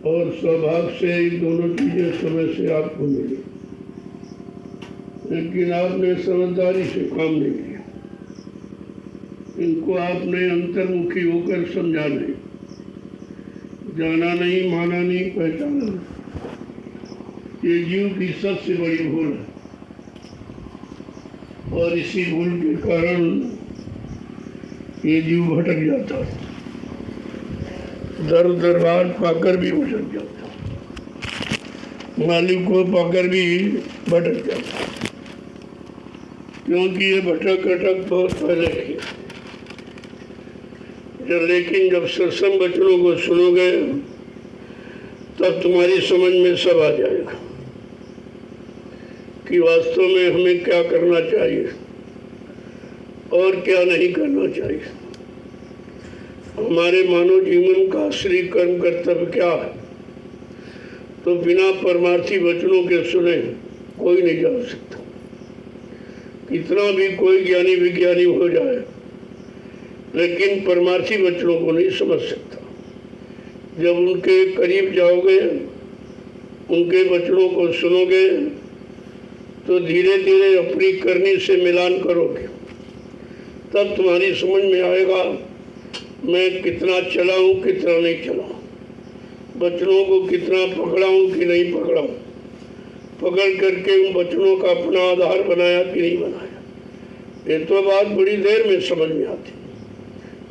और सौभाग्य से ये दोनों चीज़ें समय से आपको मिली, लेकिन आपने समझदारी से काम नहीं लिया। इनको आपने अंतर्मुखी होकर समझा नहीं, जाना नहीं, माना नहीं, पहचाना नहीं। ये जीव की सबसे बड़ी भूल है, और इसी भूल के कारण ये जीव भटक जाता है, दर दरबार पाकर भी भटक जाता, मालिक को पाकर भी भटक जाता, क्योंकि ये भटक अटक बहुत पहले की। लेकिन जब सत्संग वचनों को सुनोगे तब तुम्हारी समझ में सब आ जाएगा कि वास्तव में हमें क्या करना चाहिए और क्या नहीं करना चाहिए। हमारे मानव जीवन का असली कर्म कर्तव्य क्या है, तो बिना परमार्थी वचनों के सुने कोई नहीं जान सकता। कितना भी कोई ज्ञानी विज्ञानी हो जाए, लेकिन परमार्थी वचनों को नहीं समझ सकता। जब उनके करीब जाओगे, उनके वचनों को सुनोगे, तो धीरे धीरे अपनी करनी से मिलान करोगे, तब तुम्हारी समझ में आएगा मैं कितना चला हूँ, कितना नहीं चला, वचनों को कितना पकड़ा हूँ कि नहीं पकड़ा हूँ, पकड़ करके उन वचनों का अपना आधार बनाया कि नहीं बनाया। ये तो बात बड़ी देर में समझ में आती।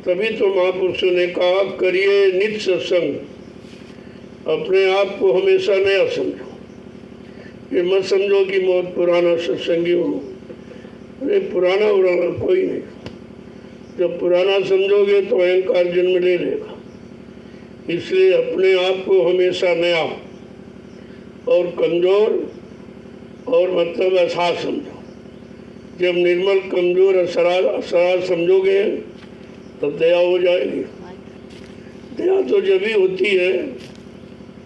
तभी तो महापुरुषों ने कहा करिए नित्य सत्संग, अपने आप को हमेशा नया समझो। ये मत समझो कि बहुत पुराना सत्संगी हूँ। अरे पुराना कोई नहीं। जब पुराना समझोगे तो अहंकार जन्म ले लेगा। इसलिए अपने आप को हमेशा नया और कमजोर और मतलब असहाय समझो। जब निर्मल कमजोर असहाय समझोगे तब दया हो जाएगी। दया तो जब ही होती है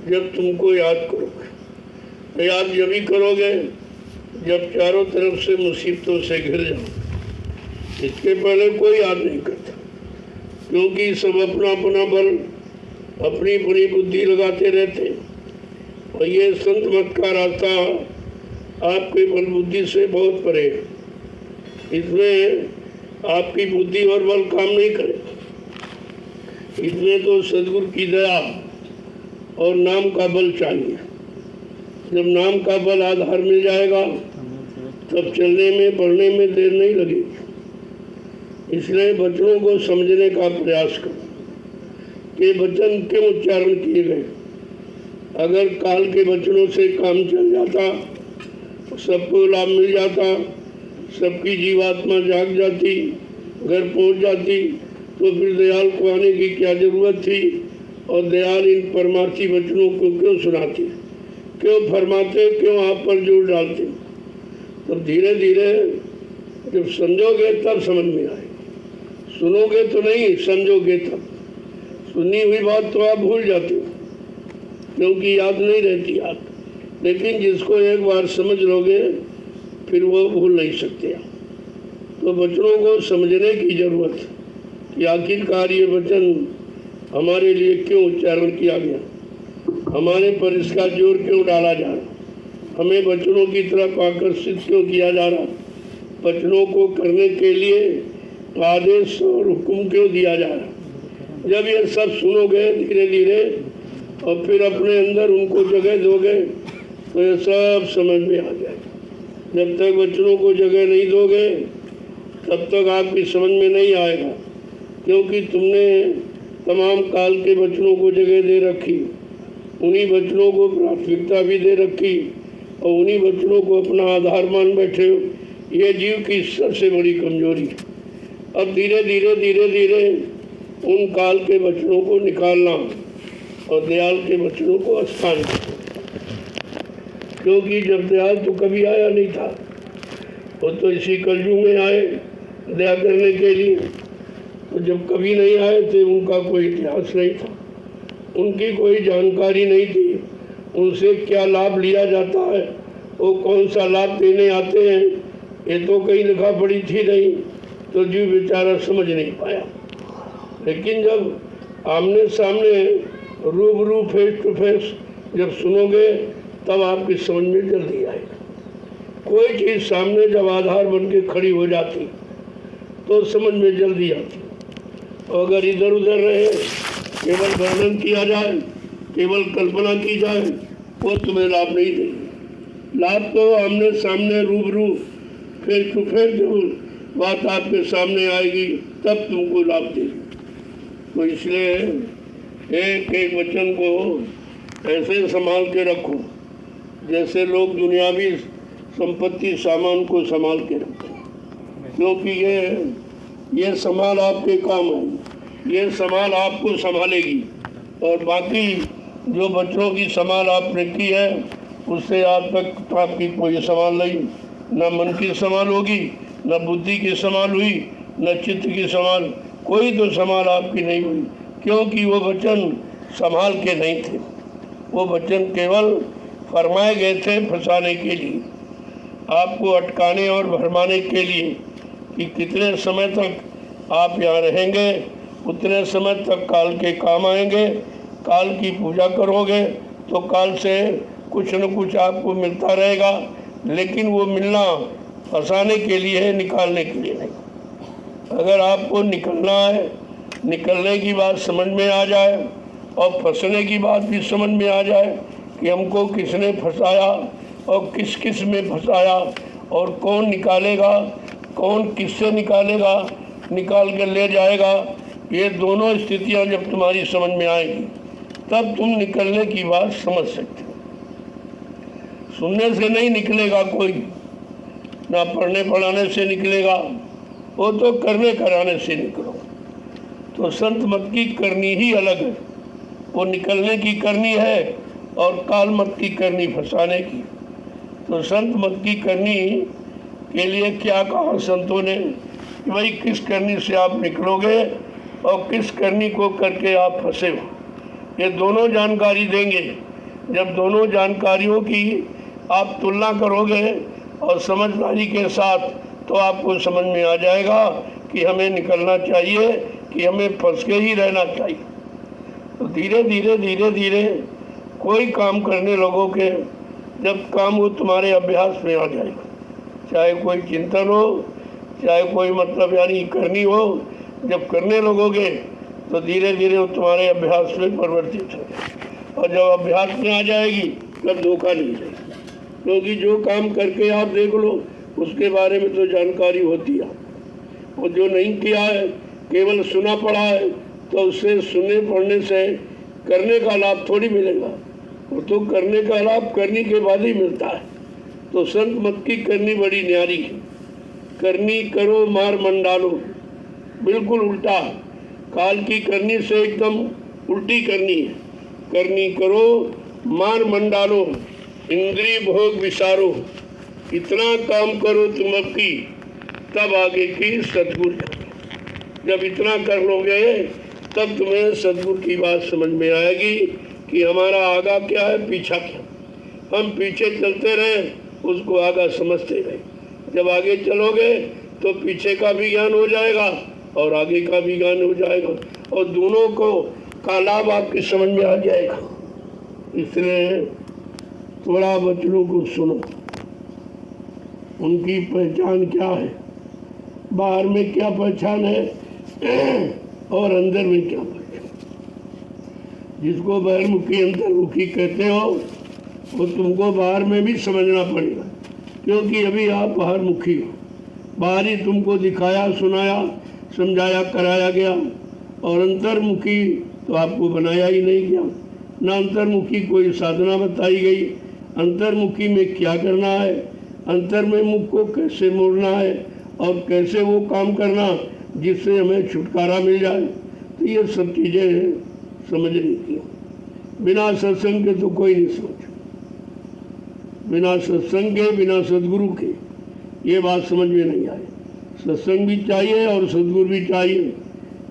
जब तुमको याद करोगे। याद जब ही करोगे जब चारों तरफ से मुसीबतों से घिर जाओ। इसके पहले कोई याद नहीं करता, क्योंकि सब अपना अपना बल, अपनी अपनी बुद्धि लगाते रहते हैं। और ये संत मत का रास्ता आपके बल बुद्धि से बहुत परे है। इसमें आपकी बुद्धि और बल काम नहीं करेगा। इसमें तो सदगुरु की दया और नाम का बल चाहिए। जब नाम का बल आधार मिल जाएगा तब चलने में बढ़ने में देर नहीं लगेगी। इसलिए वचनों को समझने का प्रयास करो कि वचन क्यों उच्चारण किए गए। अगर काल के वचनों से काम चल जाता, सबको लाभ मिल जाता, सबकी जीवात्मा जाग जाती, घर पहुंच जाती, तो फिर दयाल को आने की क्या जरूरत थी। और दयाल इन परमार्थी वचनों को क्यों सुनाते, क्यों फरमाते, क्यों आप पर जोर डालते। तब धीरे धीरे जब समझोगे तब समझ में आएगी। सुनोगे तो नहीं, समझोगे तब। सुनी हुई बात तो आप भूल जाते हो, क्योंकि याद नहीं रहती आप। लेकिन जिसको एक बार समझ लोगे फिर वो भूल नहीं सकते आप। तो वचनों को समझने की जरूरत है कि आखिरकार ये वचन हमारे लिए क्यों उच्चारण किया गया, हमारे पर इसका जोर क्यों डाला जा रहा, हमें वचनों की तरफ आकर्षित क्यों किया जा रहा, वचनों को करने के लिए आदेश और हुक्म क्यों दिया जा रहा। जब ये सब सुनोगे धीरे धीरे और फिर अपने अंदर उनको जगह दोगे तो ये सब समझ में आ जाएगा। जब तक वचनों को जगह नहीं दोगे तब तक आपकी समझ में नहीं आएगा, क्योंकि तुमने तमाम काल के वचनों को जगह दे रखी, उन्हीं वचनों को प्राथमिकता भी दे रखी और उन्हीं वचनों को अपना आधार मान बैठे हो। ये जीव की सबसे बड़ी कमजोरी है। अब धीरे धीरे धीरे धीरे उन काल के वचनों को निकालना और दयाल के वचनों को स्थान देना। क्योंकि जब दयाल तो कभी आया नहीं था, वो तो इसी कलयुग में आए दया करने के लिए। तो जब कभी नहीं आए थे उनका कोई इतिहास नहीं था, उनकी कोई जानकारी नहीं थी, उनसे क्या लाभ लिया जाता है, वो कौन सा लाभ देने आते हैं, ये तो कहीं लिखा पड़ी थी नहीं। तो जीव बेचारा समझ नहीं पाया। लेकिन जब आमने सामने रूबरू फेस टू फेस जब सुनोगे तब आपकी समझ में जल्दी आएगा। कोई चीज़ सामने जब आधार बन के खड़ी हो जाती तो समझ में जल्दी आती। और अगर इधर उधर रहे, केवल वर्णन किया जाए, केवल कल्पना की जाए, वो तुम्हें लाभ नहीं देगी। लाभ तो आमने सामने रूबरू फेस टू फेस जब बात आपके सामने आएगी तब तुमको लाभ देगी। तो इसलिए एक एक वचन को ऐसे संभाल के रखो जैसे लोग दुनियावी संपत्ति सामान को संभाल के रखते हैं, क्योंकि ये संभाल आपके काम है, ये संभाल आपको संभालेगी। और बाकी जो बच्चों की संभाल आपने की है उससे आज तक तो आपकी कोई संभाल नहीं, न मन की संभाल होगी, न बुद्धि की संभाल हुई, न चित्त की संभाल, कोई तो संभाल आपकी नहीं हुई, क्योंकि वो वचन संभाल के नहीं थे। वो वचन केवल फरमाए गए थे फंसाने के लिए, आपको अटकाने और भरमाने के लिए कि कितने समय तक आप यहाँ रहेंगे, उतने समय तक काल के काम आएंगे। काल की पूजा करोगे तो काल से कुछ न कुछ आपको मिलता रहेगा, लेकिन वो मिलना फंसाने के लिए है, निकालने के लिए नहीं। अगर आपको निकलना है, निकलने की बात समझ में आ जाए और फंसने की बात भी समझ में आ जाए कि हमको किसने फंसाया और किस किस में फंसाया और कौन निकालेगा, कौन किससे निकालेगा, निकाल कर ले जाएगा, ये दोनों स्थितियां जब तुम्हारी समझ में आएगी तब तुम निकलने की बात समझ सकते हो। सुनने से नहीं निकलेगा कोई, ना पढ़ने पढ़ाने से निकलेगा, वो तो करने कराने से निकलो। तो संत मत की करनी ही अलग है, वो निकलने की करनी है और काल मत की करनी फंसाने की। तो संत मत की करनी के लिए क्या कहा संतों ने कि भाई किस करनी से आप निकलोगे और किस करनी को करके आप फंसे हो, ये दोनों जानकारी देंगे। जब दोनों जानकारियों की आप तुलना करोगे और समझदारी के साथ तो आपको समझ में आ जाएगा कि हमें निकलना चाहिए कि हमें फंस के ही रहना चाहिए। तो धीरे धीरे धीरे धीरे कोई काम करने लगोगे, जब काम वो तुम्हारे अभ्यास में आ जाएगा, चाहे कोई चिंतन हो, चाहे कोई मतलब यानी करनी हो, जब करने लगोगे तो धीरे धीरे वो तुम्हारे अभ्यास में परिवर्तित हो। और जब अभ्यास में आ जाएगी तब धोखा नहीं देगी, क्योंकि जो काम करके आप देख लो उसके बारे में तो जानकारी होती है। और जो नहीं किया है, केवल सुना पढ़ा है, तो उससे सुनने पढ़ने से करने का लाभ थोड़ी मिलेगा, वो तो करने का लाभ करने के बाद ही मिलता है। तो संत मत की करनी बड़ी न्यारी है। करनी करो मार मंडालो, बिल्कुल उल्टा, काल की करनी से एकदम उल्टी करनी है। करनी करो मार मंडालो, इंद्रिय भोग विसारो, इतना काम करो तुम अब की, तब आगे की सद्गुरु। जब इतना कर लोगे तब तुम्हें सद्गुरु की बात समझ में आएगी कि हमारा आगा क्या है, पीछा क्या। हम पीछे चलते रहे, उसको आगा समझते रहे। जब आगे चलोगे तो पीछे का भी ज्ञान हो जाएगा और आगे का भी ज्ञान हो जाएगा, और दोनों को का लाभ आपकी समझ में आ जाएगा। इसलिए थोड़ा बच्चों को सुनो, उनकी पहचान क्या है, बाहर में क्या पहचान है और अंदर में क्या पहचान। जिसको बहिर्मुखी अंतर्मुखी कहते हो वो तुमको बाहर में भी समझना पड़ेगा, क्योंकि अभी आप बाहर मुखी हो। बाहर ही तुमको दिखाया, सुनाया, समझाया, कराया गया, और अंतर्मुखी तो आपको बनाया ही नहीं गया। ना अंतर्मुखी कोई साधना बताई गई, अंतर्मुखी में क्या करना है, अंतर में मुख को कैसे मोड़ना है और कैसे वो काम करना जिससे हमें छुटकारा मिल जाए। तो ये सब चीज़ें समझने की। बिना सत्संग के तो कोई नहीं समझ, बिना सत्संग के, बिना सदगुरु के ये बात समझ में नहीं आए। सत्संग भी चाहिए और सदगुरु भी चाहिए,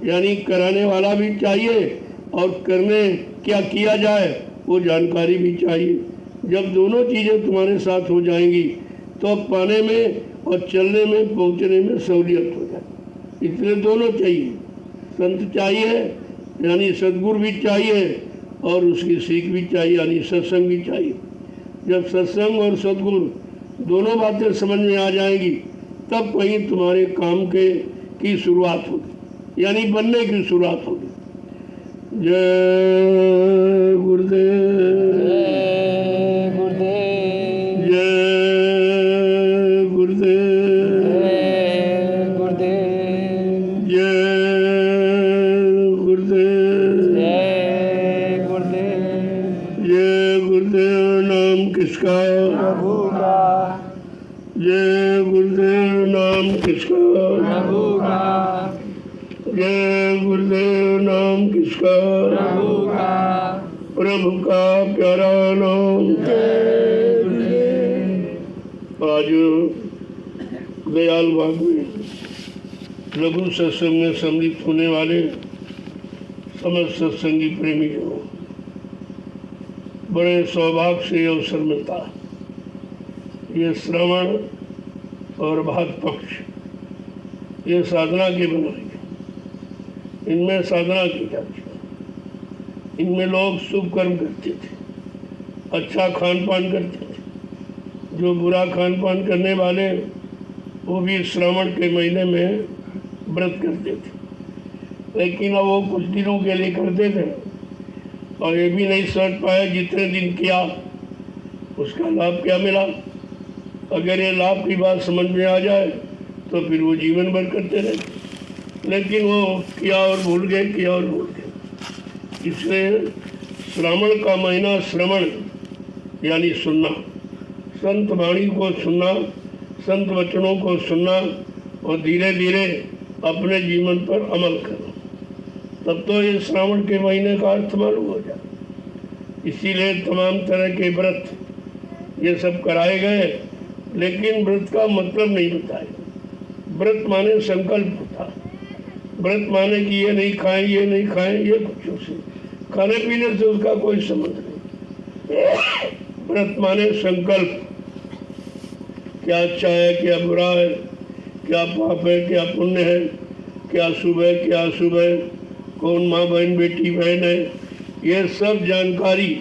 यानी कराने वाला भी चाहिए और करने क्या किया जाए वो जानकारी भी चाहिए। जब दोनों चीज़ें तुम्हारे साथ हो जाएंगी तो पाने में और चलने में, पहुंचने में सहूलियत हो जाए। इसलिए दोनों चाहिए, संत चाहिए यानी सदगुरु भी चाहिए और उसकी सीख भी चाहिए, यानी सत्संग भी चाहिए। जब सत्संग और सद्गुरु दोनों बातें समझ में आ जाएंगी तब कहीं तुम्हारे काम की शुरुआत होगी, यानी बनने की शुरुआत होगी। जय गुरुदेव, जय गुरुदेव, जय गुरुदेव, जय गुरुदेव, जय गुरुदेव, जय गुरुदेव। जय गुरुदेव। नाम किसका? प्रभु का, जय गुरुदेव। नाम किसका? प्रभु का, जय गुरुदेव। नाम किसका? प्रभु का, प्रभु का प्यारा नाम। जय गुरुदेव। आज दयाल बाग में लघु सत्संग में सम्मिलित होने वाले समस्त सत्संगी प्रेमी जो बड़े सौभाग्य से अवसर मिलता है। ये श्रवण और भाग पक्ष ये साधना के बनाए, इनमें साधना की जाती है। इनमें लोग शुभ कर्म करते थे, अच्छा खान पान करते थे। जो बुरा खान पान करने वाले वो भी श्रावण के महीने में व्रत करते थे, लेकिन अब वो कुछ दिनों के लिए करते थे और ये भी नहीं समझ पाए जितने दिन किया उसका लाभ क्या मिला। अगर ये लाभ की बात समझ में आ जाए तो फिर वो जीवन भर करते रहते, लेकिन वो किया और भूल गए, किया और भूल गए। इसलिए श्रावण का महीना श्रवण यानी सुनना, संत वाणी को सुनना, संत वचनों को सुनना और धीरे धीरे अपने जीवन पर अमल करना, तब तो ये श्रावण के महीने का अर्थ मालूम हो जाए। इसीलिए तमाम तरह के व्रत ये सब कराए गए, लेकिन व्रत का मतलब नहीं बताया। व्रत माने संकल्प होता है। व्रत माने कि ये नहीं खाएं, ये नहीं खाएं, ये कुछ उसे खाने पीने से उसका कोई संबंध नहीं। व्रत माने संकल्प, क्या अच्छा है, क्या बुरा है, क्या पाप है, क्या पुण्य है, क्या शुभ है, क्या अशुभ है, कौन माँ बहन बेटी बहन है, ये सब जानकारी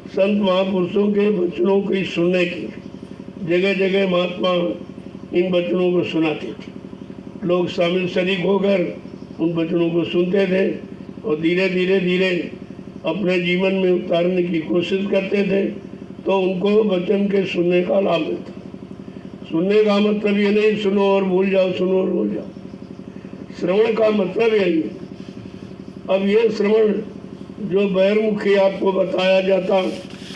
संत महापुरुषों के वचनों की सुनने की। जगह जगह महात्मा इन वचनों को सुनाते थे, लोग शामिल शरीक होकर उन वचनों को सुनते थे और धीरे धीरे धीरे अपने जीवन में उतारने की कोशिश करते थे, तो उनको वचन के सुनने का लाभ मिलता। सुनने का मतलब ये नहीं सुनो और भूल जाओ, सुनो और भूल जाओ। श्रवण का मतलब यही है। अब ये श्रवण जो बहिर्मुखी आपको बताया जाता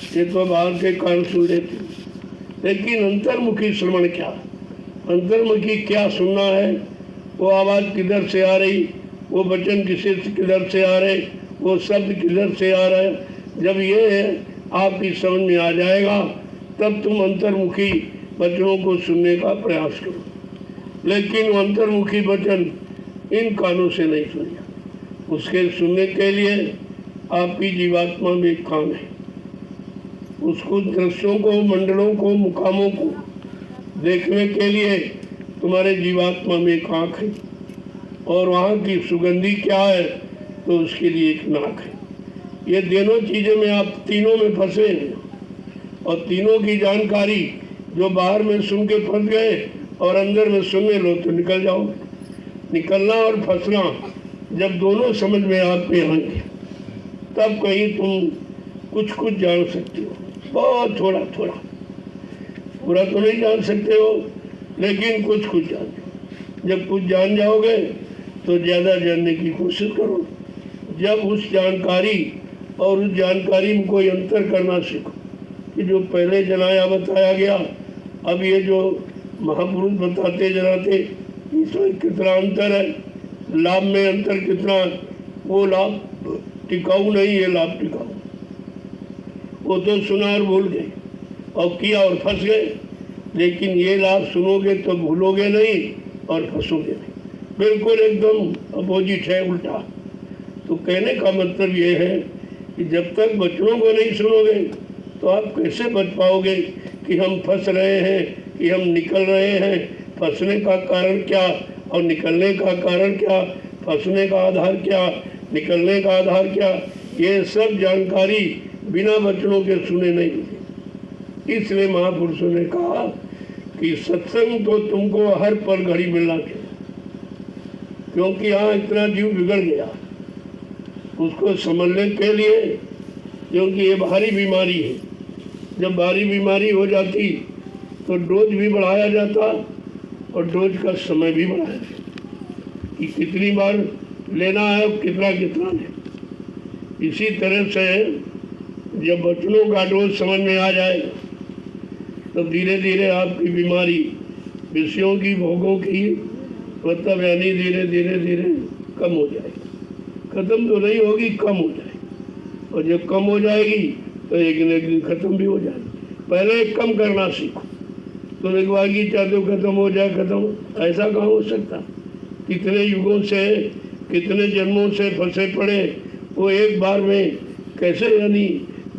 ये तो बाहर के कान सुन लेते, लेकिन अंतर्मुखी श्रवण क्या? अंतर्मुखी क्या सुनना है? वो आवाज़ किधर से आ रही, वो वचन किसे किधर से आ रहे, वो शब्द किधर से आ रहे। जब ये आपकी समझ में आ जाएगा तब तुम अंतर्मुखी वचनों को सुनने का प्रयास करो। लेकिन वो अंतर्मुखी वचन इन कानों से नहीं सुनिए। उसके सुनने के लिए आपकी जीवात्मा में कान है। उसको दृश्यों को, मंडलों को, मुकामों को देखने के लिए तुम्हारे जीवात्मा में एक आँख है, और वहाँ की सुगंधी क्या है तो उसके लिए एक नाक है। ये दोनों चीज़ें में आप तीनों में फंसे हैं, और तीनों की जानकारी जो बाहर में सुन के फंस गए और अंदर में सुनने लो तो निकल जाओ। निकलना और फंसना जब दोनों समझ में आपके आएंगे तब कहीं तुम कुछ कुछ जान सकते हो, बहुत थोड़ा थोड़ा, पूरा तो नहीं जान सकते हो लेकिन कुछ कुछ जान जाओ। जब कुछ जान जाओगे तो ज़्यादा जानने की कोशिश करो। जब उस जानकारी और उस जानकारी में कोई अंतर करना सीखो कि जो पहले जनाया बताया गया, अब ये जो महापुरुष बताते जनाते इसमें कितना अंतर है, लाभ में अंतर कितना, वो लाभ टिकाऊ नहीं, ये लाभ टिकाऊ। वो तो सुना और भूल गए और किया और फंस गए, लेकिन ये लाभ सुनोगे तो भूलोगे नहीं और फंसोगे नहीं। बिल्कुल एकदम अपोजिट है, उल्टा। तो कहने का मतलब ये है कि जब तक वचनों को नहीं सुनोगे तो आप कैसे बच पाओगे कि हम फंस रहे हैं, कि हम निकल रहे हैं। फंसने का कारण क्या और निकलने का कारण क्या, फंसने का आधार क्या, निकलने का आधार क्या, ये सब जानकारी बिना वचनों के सुने नहीं मिली। इसलिए महापुरुषों ने कहा कि सत्संग तो तुमको हर पल घड़ी मिलना चाहिए, क्योंकि यहाँ इतना जीव बिगड़ गया उसको समझने के लिए, क्योंकि ये भारी बीमारी है। जब भारी बीमारी हो जाती तो डोज भी बढ़ाया जाता और डोज का समय भी बढ़ाया जाता कि कितनी बार लेना है और कितना कितना लेना। इसी तरह से जब वचनों का डोज समझ में आ जाए तो धीरे धीरे आपकी बीमारी विषयों की भोगों की मतलब यानी धीरे धीरे धीरे कम हो जाएगी। खत्म तो नहीं होगी, कम हो जाएगी, और जब कम हो जाएगी तो एक न एक दिन खत्म भी हो जाएगी। पहले कम करना सीखो। तुम एक बागी चाहते हो खत्म हो जाए, खत्म, ऐसा कहाँ हो सकता? कितने युगों से कितने जन्मों से फंसे पड़े, वो एक बार में कैसे यानी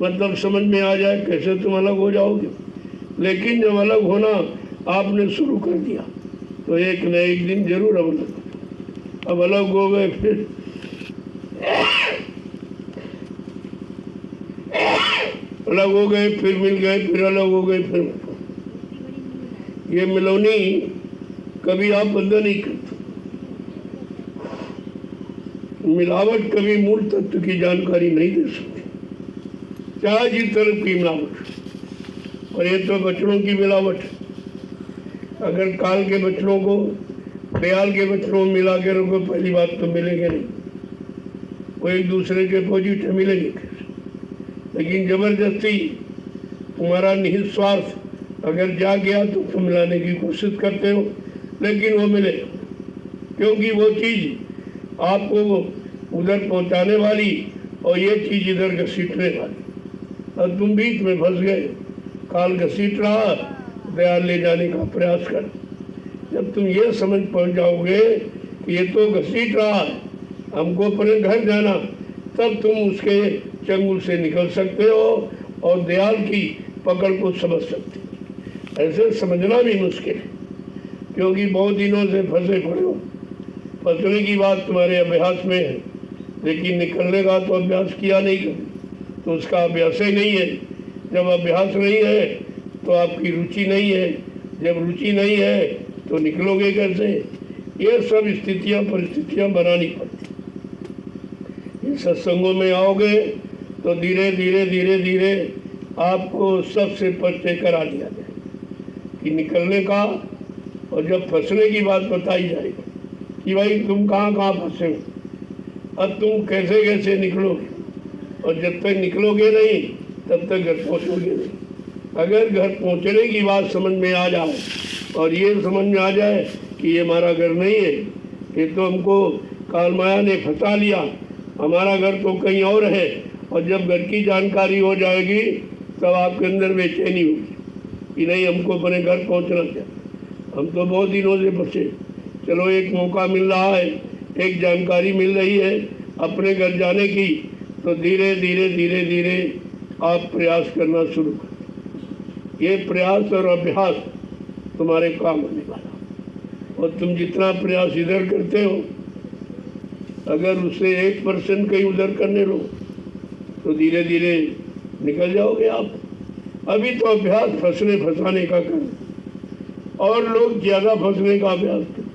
मतलब समझ में आ जाए, कैसे तुम अलग हो जाओगे? लेकिन जब अलग होना आपने शुरू कर दिया तो एक न एक दिन जरूर अब अलग हो गए, फिर अलग हो गए, फिर मिल गए, फिर अलग हो गए, फिर ये मिलौनी कभी आप बंद नहीं करते। मिलावट कभी मूल तत्व की जानकारी नहीं दे सकती, चाहे जिस तरफ की मिलावट। और ये तो बच्चों की मिलावट। अगर काल के बच्चों को दयाल के बच्चों में मिला के रखो, पहली बात तो मिलेंगे नहीं, वो एक दूसरे के अपोजिट मिलेंगे। लेकिन जबरदस्ती तुम्हारा निहित स्वार्थ अगर जा गया तो तुम मिलाने की कोशिश करते हो, लेकिन वो मिले, क्योंकि वो चीज़ आपको उधर पहुंचाने वाली और ये चीज़ इधर घसीटने वाली, और तुम बीच में फंस गए। काल घसीट रहा, दयाल ले जाने का प्रयास कर। जब तुम ये समझ पहुंच जाओगे कि ये तो घसीट रहा है, हमको अपने घर जाना, तब तुम उसके चंगुल से निकल सकते हो और दयाल की पकड़ को समझ सकते हो। ऐसे समझना भी मुश्किल है, क्योंकि बहुत दिनों से फंसे पड़े हो। फंसने की बात तुम्हारे अभ्यास में है, लेकिन निकलने का तो अभ्यास किया नहीं कभी, तो उसका अभ्यास ही नहीं है। जब अभ्यास नहीं है तो आपकी रुचि नहीं है, जब रुचि नहीं है तो निकलोगे कैसे? ये सब स्थितियाँ परिस्थितियाँ बनानी पड़ती। इन सत्संगों में आओगे तो धीरे धीरे धीरे धीरे आपको सबसे परिचय करा दिया जाए कि निकलने का, और जब फंसने की बात बताई जाएगी कि भाई तुम कहाँ कहाँ फंसे हो, अब तुम कैसे कैसे निकलोगे, और जब तक निकलोगे नहीं तब तक घर पहुँचोगे नहीं। अगर घर पहुँचने की बात समझ में आ जाए और ये समझ में आ जाए कि ये हमारा घर नहीं है, ये तो हमको काल माया ने फंसा लिया, हमारा घर तो कहीं और है, और जब घर की जानकारी हो जाएगी तब आपके अंदर बेचैनी होगी कि नहीं हमको अपने घर पहुंचना चाहिए, हम तो बहुत दिनों से फंसे। चलो एक मौका मिल रहा है, एक जानकारी मिल रही है अपने घर जाने की, तो धीरे धीरे धीरे धीरे आप प्रयास करना शुरू करें। ये प्रयास और अभ्यास तुम्हारे काम होने वाला, और तुम जितना प्रयास इधर करते हो, अगर उससे 1% कहीं उधर करने लो तो धीरे धीरे निकल जाओगे आप। अभी तो अभ्यास फंसने फंसाने का करें, और लोग ज़्यादा फंसने का अभ्यास करें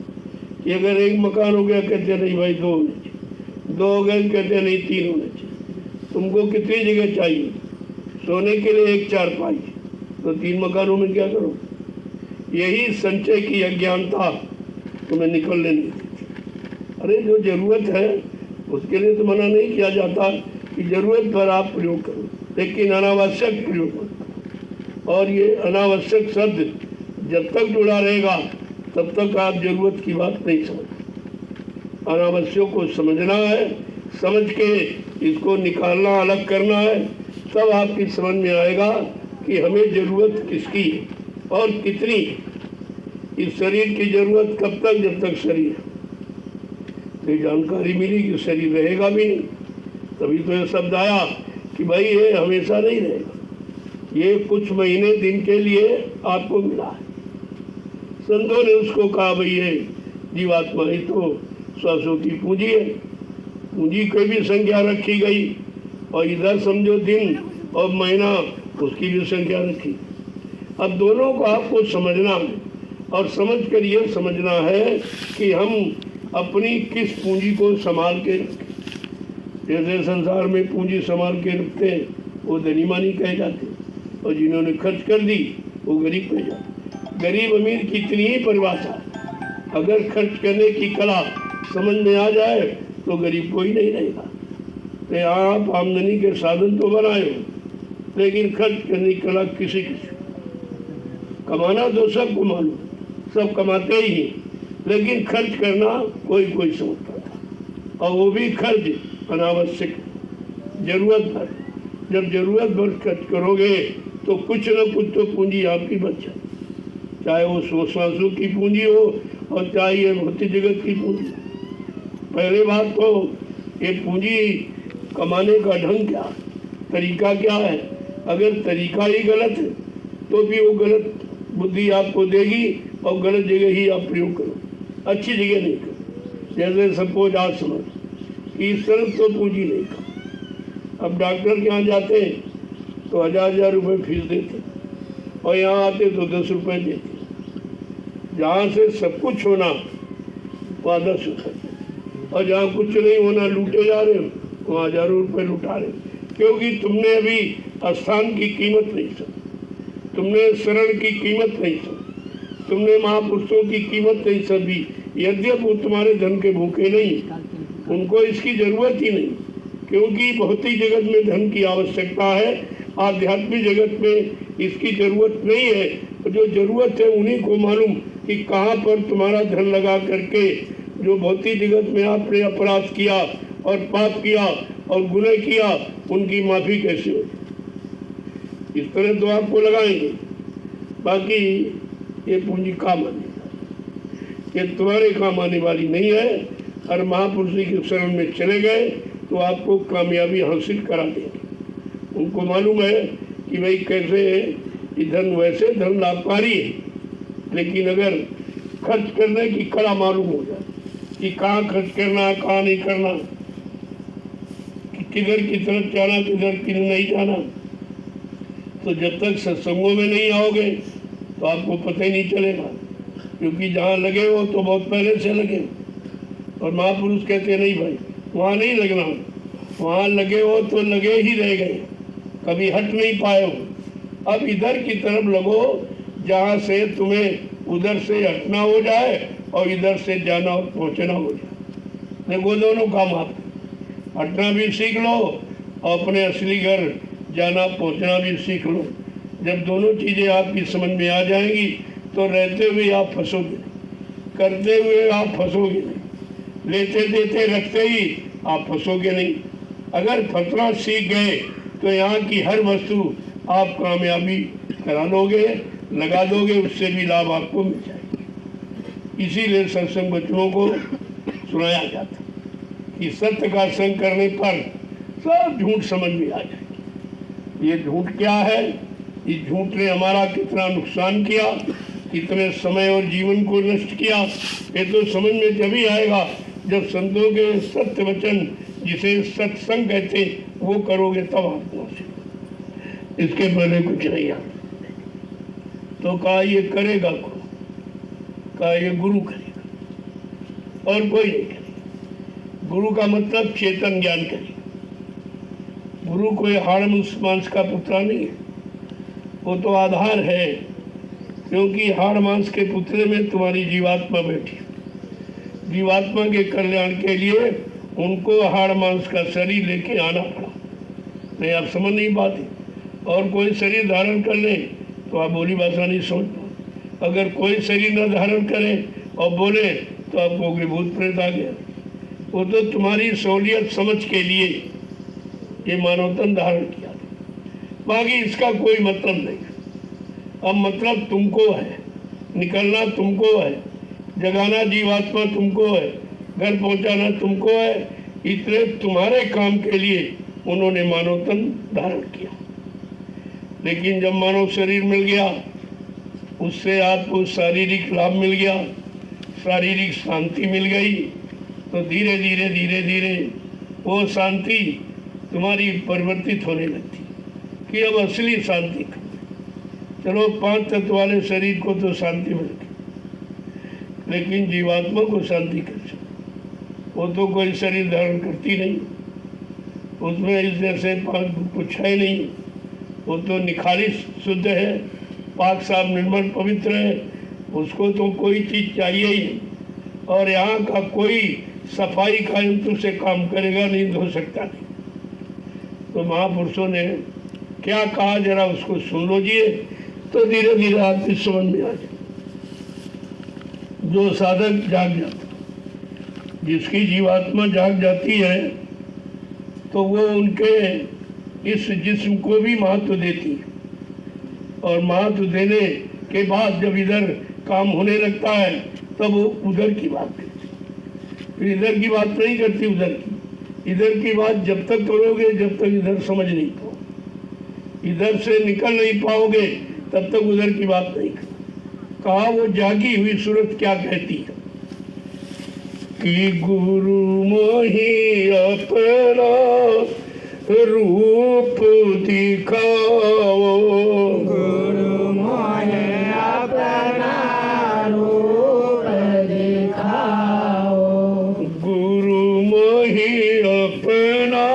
कि अगर एक मकान हो गया कहते नहीं भाई 2 होने चाहिए, 2 हो गए कहते नहीं 3 होने चाहिए। तुमको कितनी जगह चाहिए? सोने के लिए 1 चारपाई, तो 3 मकानों में क्या करो? यही संचय की अज्ञानता तुम्हें निकलने नहीं देती। अरे जो ज़रूरत है उसके लिए तो मना नहीं किया जाता कि ज़रूरत पर आप प्रयोग करो, लेकिन अनावश्यक प्रयोग करो। और ये अनावश्यक शब्द जब तक जुड़ा रहेगा तब तक आप ज़रूरत की बात नहीं समझ। अनावश्यक को समझना है, समझ के इसको निकालना, अलग करना है, तब आपकी समझ में आएगा कि हमें ज़रूरत किसकी है और कितनी। इस शरीर की ज़रूरत कब तक? जब तक शरीर, तो जानकारी मिली कि शरीर रहेगा भी नहीं, तभी तो ये शब्द आया कि भाई ये हमेशा नहीं रहेगा, ये कुछ महीने दिन के लिए आपको मिला है। संतों ने उसको कहा भाई ये जीवात्मा ही तो श्वासों की पूंजी है, पूंजी की भी संख्या रखी गई और इधर समझो दिन और महीना, उसकी भी संख्या रखी। अब दोनों को आपको समझना है और समझ कर ये समझना है कि हम अपनी किस पूंजी को संभाल के रखें। जैसे संसार में पूंजी संभाल के रखते हैं वो धनीमानी कहे जाते, और जिन्होंने खर्च कर दी वो गरीब कहे जाते। गरीब अमीर की इतनी ही परिभाषा, अगर खर्च करने की कला समझ में आ जाए तो गरीब कोई नहीं रहेगा। तो आप आमदनी के साधन तो बनाए हो, लेकिन खर्च करने की कला किसी कमाना तो सबको मालूम, सब कमाते ही हैं, लेकिन खर्च करना कोई कोई समझता था, और वो भी खर्च अनावश्यक, जरूरत भर। जब जरूरत भर खर्च करोगे तो कुछ न कुछ तो पूंजी आपकी बच जाए, चाहे वो श्वासों की पूंजी हो और चाहे ये भौतिक जगत की पूंजी। पहले बात तो ये पूंजी कमाने का ढंग क्या, तरीका क्या है। अगर तरीका ही गलत है तो भी वो गलत बुद्धि आपको देगी और गलत जगह ही आप प्रयोग करो, अच्छी जगह नहीं करो। जैसे सपोज आज समझ कि इस तरफ तो पूंजी नहीं करो। अब डॉक्टर के यहाँ जाते हैं तो 1000 रुपये फीस देते, और यहाँ आते तो 10 रुपये देते। जहाँ से सब कुछ होना वहाँ 10 रुपये, और जहाँ कुछ नहीं होना लूटे जा रहे हो वहाँ हज़ारों रुपये लुटा रहे हो। क्योंकि तुमने अभी स्थान की कीमत नहीं समझी, तुमने शरण की कीमत नहीं समझी, तुमने महापुरुषों की कीमत नहीं समझी। यद्यपि वो तुम्हारे धन के भूखे नहीं, उनको इसकी जरूरत ही नहीं, क्योंकि भौतिक जगत में धन की आवश्यकता है, आध्यात्मिक जगत में इसकी जरूरत नहीं है। जो जरूरत है उन्हीं को मालूम कि कहाँ पर तुम्हारा धन लगा करके जो भौतिक जगत में आपने अपराध किया और पाप किया और गुनाह किया, उनकी माफी कैसे हो। इस तरह तो आपको लगाएंगे, बाकी ये पूंजी काम आने, ये तुम्हारे काम आने वाली नहीं है। और महापुरुष की शरण में चले गए तो आपको कामयाबी हासिल करा देंगे। उनको मालूम है कि भाई कैसे ये धन, वैसे धन लाभकारी है, लेकिन अगर खर्च करने की कला मालूम हो जाए कि कहाँ खर्च करना, कहाँ नहीं करना, किधर की तरफ जाना, किधर की नहीं जाना, तो जब तक सत्संगों में नहीं आओगे तो आपको पता ही नहीं चलेगा। क्योंकि जहाँ लगे हो तो बहुत पहले से लगे, और महापुरुष कहते नहीं भाई वहाँ नहीं लगना, वहाँ लगे हो तो लगे ही रह गए, कभी हट नहीं पाए हो। अब इधर की तरफ लगो जहाँ से तुम्हें उधर से हटना हो जाए और इधर से जाना और पहुँचना हो जाए। देखो दोनों काम आप, हटना भी सीख लो और अपने असली घर जाना पहुँचना भी सीख लो। जब दोनों चीज़ें आपकी समझ में आ जाएंगी तो रहते हुए आप फंसोगे, करते हुए आप फंसोगे नहीं, लेते देते रखते ही आप फंसोगे नहीं। अगर फंसना सीख गए तो यहाँ की हर वस्तु आप कामयाबी करा लोगे, लगा दोगे, उससे भी लाभ आपको मिल जाएगा। इसीलिए सत्संग बच्चों को सुनाया जाता कि सत्य का संग करने पर सब झूठ समझ में आ जाएगी। ये झूठ क्या है, इस झूठ ने हमारा कितना नुकसान किया, कितने समय और जीवन को नष्ट किया, ये तो समझ में जब ही आएगा जब संतों के सत्य वचन, जिसे सत्संग कहते, वो करोगे तब आपको। इसके पहले कुछ नहीं आता। तो कहा ये करेगा कौन, कहा ये गुरु करेगा और कोई नहीं करेगा। गुरु का मतलब चेतन ज्ञान करेगा। गुरु कोई हाड़ मांस का पुतला नहीं है, वो तो आधार है, क्योंकि हाड़ मांस के पुतले में तुम्हारी जीवात्मा बैठी। जीवात्मा के कल्याण के लिए उनको हाड़ मांस का शरीर लेके आना पड़ा। नहीं आप समझ नहीं पाते। और कोई शरीर धारण कर ले तो आप बोली भाषा नहीं समझ पाओ। अगर कोई शरीर न धारण करे और बोले तो आपको भूत प्रेत आ गया। वो तो तुम्हारी सहूलियत समझ के लिए ये मानव तन धारण किया, बाकी इसका कोई मतलब नहीं। अब मतलब तुमको है, निकलना तुमको है, जगाना जीवात्मा तुमको है, घर पहुंचाना तुमको है। इतने तुम्हारे काम के लिए उन्होंने मानव तन धारण किया। लेकिन जब मानव शरीर मिल गया, उससे आपको शारीरिक लाभ मिल गया, शारीरिक शांति मिल गई, तो धीरे धीरे धीरे धीरे वो शांति तुम्हारी परिवर्तित होने लगती कि अब असली शांति का। चलो 5 तत्व वाले शरीर को तो शांति मिल गई, लेकिन जीवात्मा को शांति कैसे? वो तो कोई शरीर धारण करती नहीं, उसमें इस जैसे कुछ है नहीं, वो तो निखालिस शुद्ध है, पाक साफ निर्मल पवित्र है, उसको तो कोई चीज़ चाहिए ही नहीं। और यहाँ का कोई सफाई का यंत्र से काम करेगा नहीं, धो सकता नहीं। तो महापुरुषों ने क्या कहा जरा उसको सुन लो जी, तो धीरे धीरे आपकी समझ में आ जाए। जो साधक जाग जाता, जिसकी जीवात्मा जाग जाती है, तो वो उनके इस जिस्म को भी महत्व देती है, और महत्व देने के बाद जब इधर काम होने लगता है तब वो उधर की बात करती, फिर इधर की बात नहीं करती, इधर की बात जब तक करोगे जब तक इधर समझ नहीं पाओगे, इधर से निकल नहीं पाओगे तब तक उधर की बात नहीं कर। कहा वो जागी हुई सूरत क्या कहती है कि गुरु मोहि अपना रूप दिखाओ, गुरु मोहे अपना रूप दिखाओ, गुरु मोहि अपना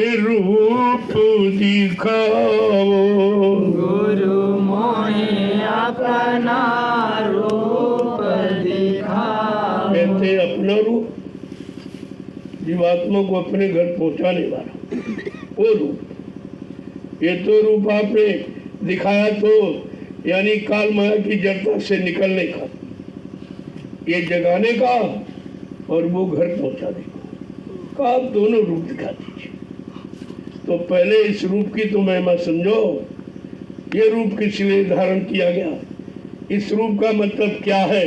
रूप दिखाओ, गुरु मोहे अपना रूप दिखाओ। कहते अपना रूप, जीवात्मा को अपने घर पहुंचाने वाला वो रूप। ये तो रूप आपने दिखाया तो यानी काल माया की जड़ता से निकलने का, ये जगाने का और वो घर पहुंचाने का आप दोनों रूप दिखा दीजिए। तो पहले इस रूप की तो महिमा समझो, ये रूप किस लिए धारण किया गया, इस रूप का मतलब क्या है,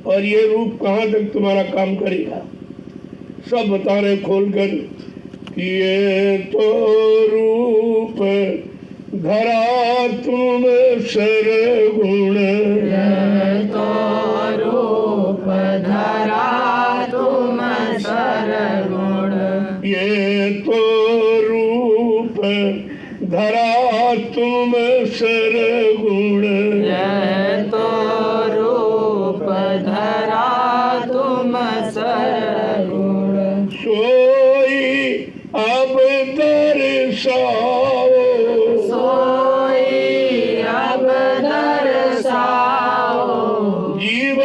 और ये रूप कहाँ तक तुम्हारा काम करेगा, सब बता रहे खोलकर कि ये तो रूप धरा तुम सरगुण, ये तो रूप धरा तुम सरगुण, ये तो रूप धरा तुम सरगुण, ये तो रूप धरा तुम सरगुण, सोई अब दर्शाओ, सोई अब दर्शाओ, जीव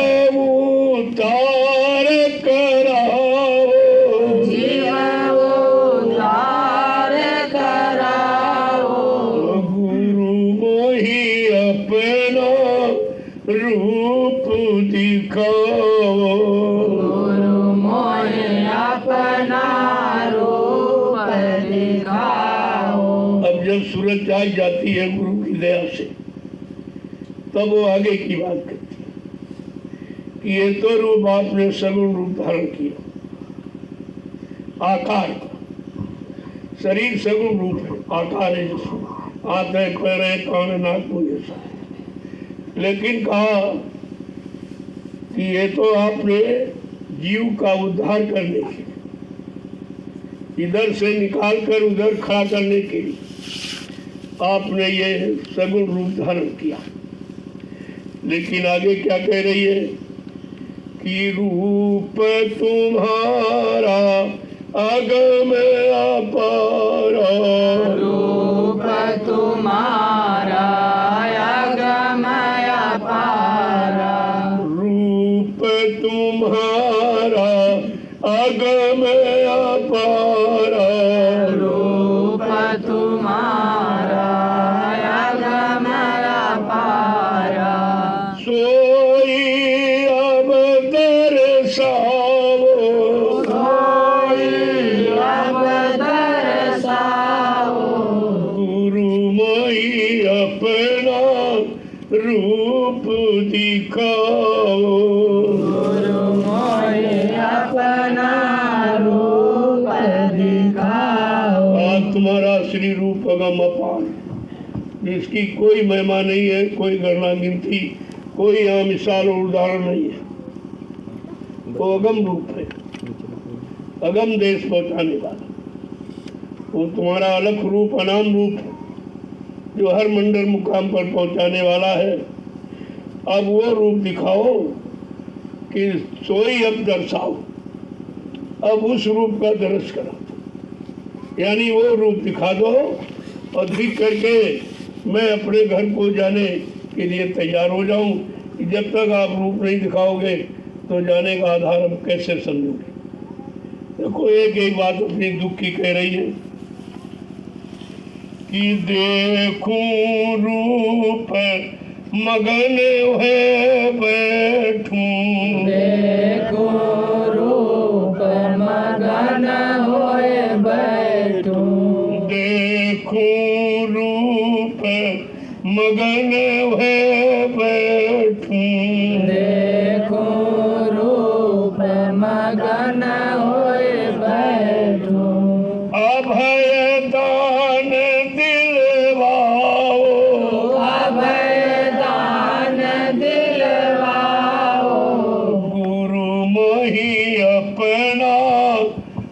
उतार कराओ, जीव उद्धार कराओ, गुरु मोहि अपना रूप दिखाओ, गुरु मोहे अपना रूप दिखाओ। अब जब सूरज जाग जाती है गुरु की दया से, तब वो आगे की बात करती है कि ये तो रूप आपने सगुण रूप धारण किया, आकार का, शरीर सगुण रूप है, आकार है, जिसमें हाथ है, पैर है, कान है, नाक मुंह जैसा है। लेकिन कहा कि ये तो आपने जीव का उद्धार करने के लिए, इधर से निकाल कर उधर खड़ा करने के लिए आपने ये सगुण रूप धारण किया। लेकिन आगे क्या कह रही है कि रूप तुम्हारा अगम अपारा, रूप तुम्हारा अगम अपारा, रूप तुम्हारा अगम अपारा, रूप तुम्हारा अगम अपारा, सोई अब दर्शाओ, सोई अब दर्शाओ, गुरु मोहि अपना रूप दिखाओ, गुरु मोहे अपना रूप दिखाओ। आज तुम्हारा श्री रूप अगम अपार, जिसकी कोई महिमा नहीं है, कोई गणना गिनती, कोई यहाँ मिसाल और उदाहरण नहीं है। वो अगम रूप है, अगम देश पहुंचाने वाला। वो तुम्हारा अलग रूप, अनाम रूप, जो हर मंडल मुकाम पर पहुंचाने वाला है, अब वो रूप दिखाओ कि सोई अब दर्शाओ, अब उस रूप का दर्श करो, यानी वो रूप दिखा दो और दिख करके मैं अपने घर को जाने के लिए तैयार हो जाऊं। जब तक आप रूप नहीं दिखाओगे तो जाने का आधार हम कैसे समझोगे। देखो एक एक बात अपनी दुख की कह रही है कि देखूं रूप मगन है बैठूं, देखो रूप मगन होए बैठूं, देखूं रूप मगन है बैठूं, देखो रूप मगन होए बैठूं, अभय दान दिलवाओ, अभय दान दिलवाओ, गुरु मोहि अपना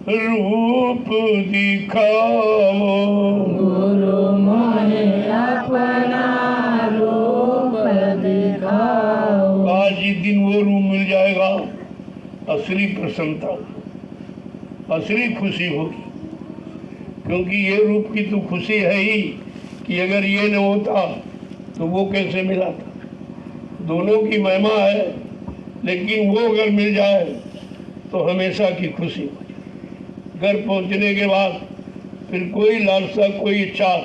रूप दिखाओ, गुरु मोहे अपना रूप दिखाओ। आज ही दिन वो रूप मिल जाएगा, असली प्रसन्नता, असली खुशी होगी। क्योंकि ये रूप की तो खुशी है ही कि अगर ये न होता तो वो कैसे मिला था। दोनों की महिमा है, लेकिन वो अगर मिल जाए तो हमेशा की खुशी हो जाए। घर पहुंचने के बाद फिर कोई लालसा, कोई इच्छा,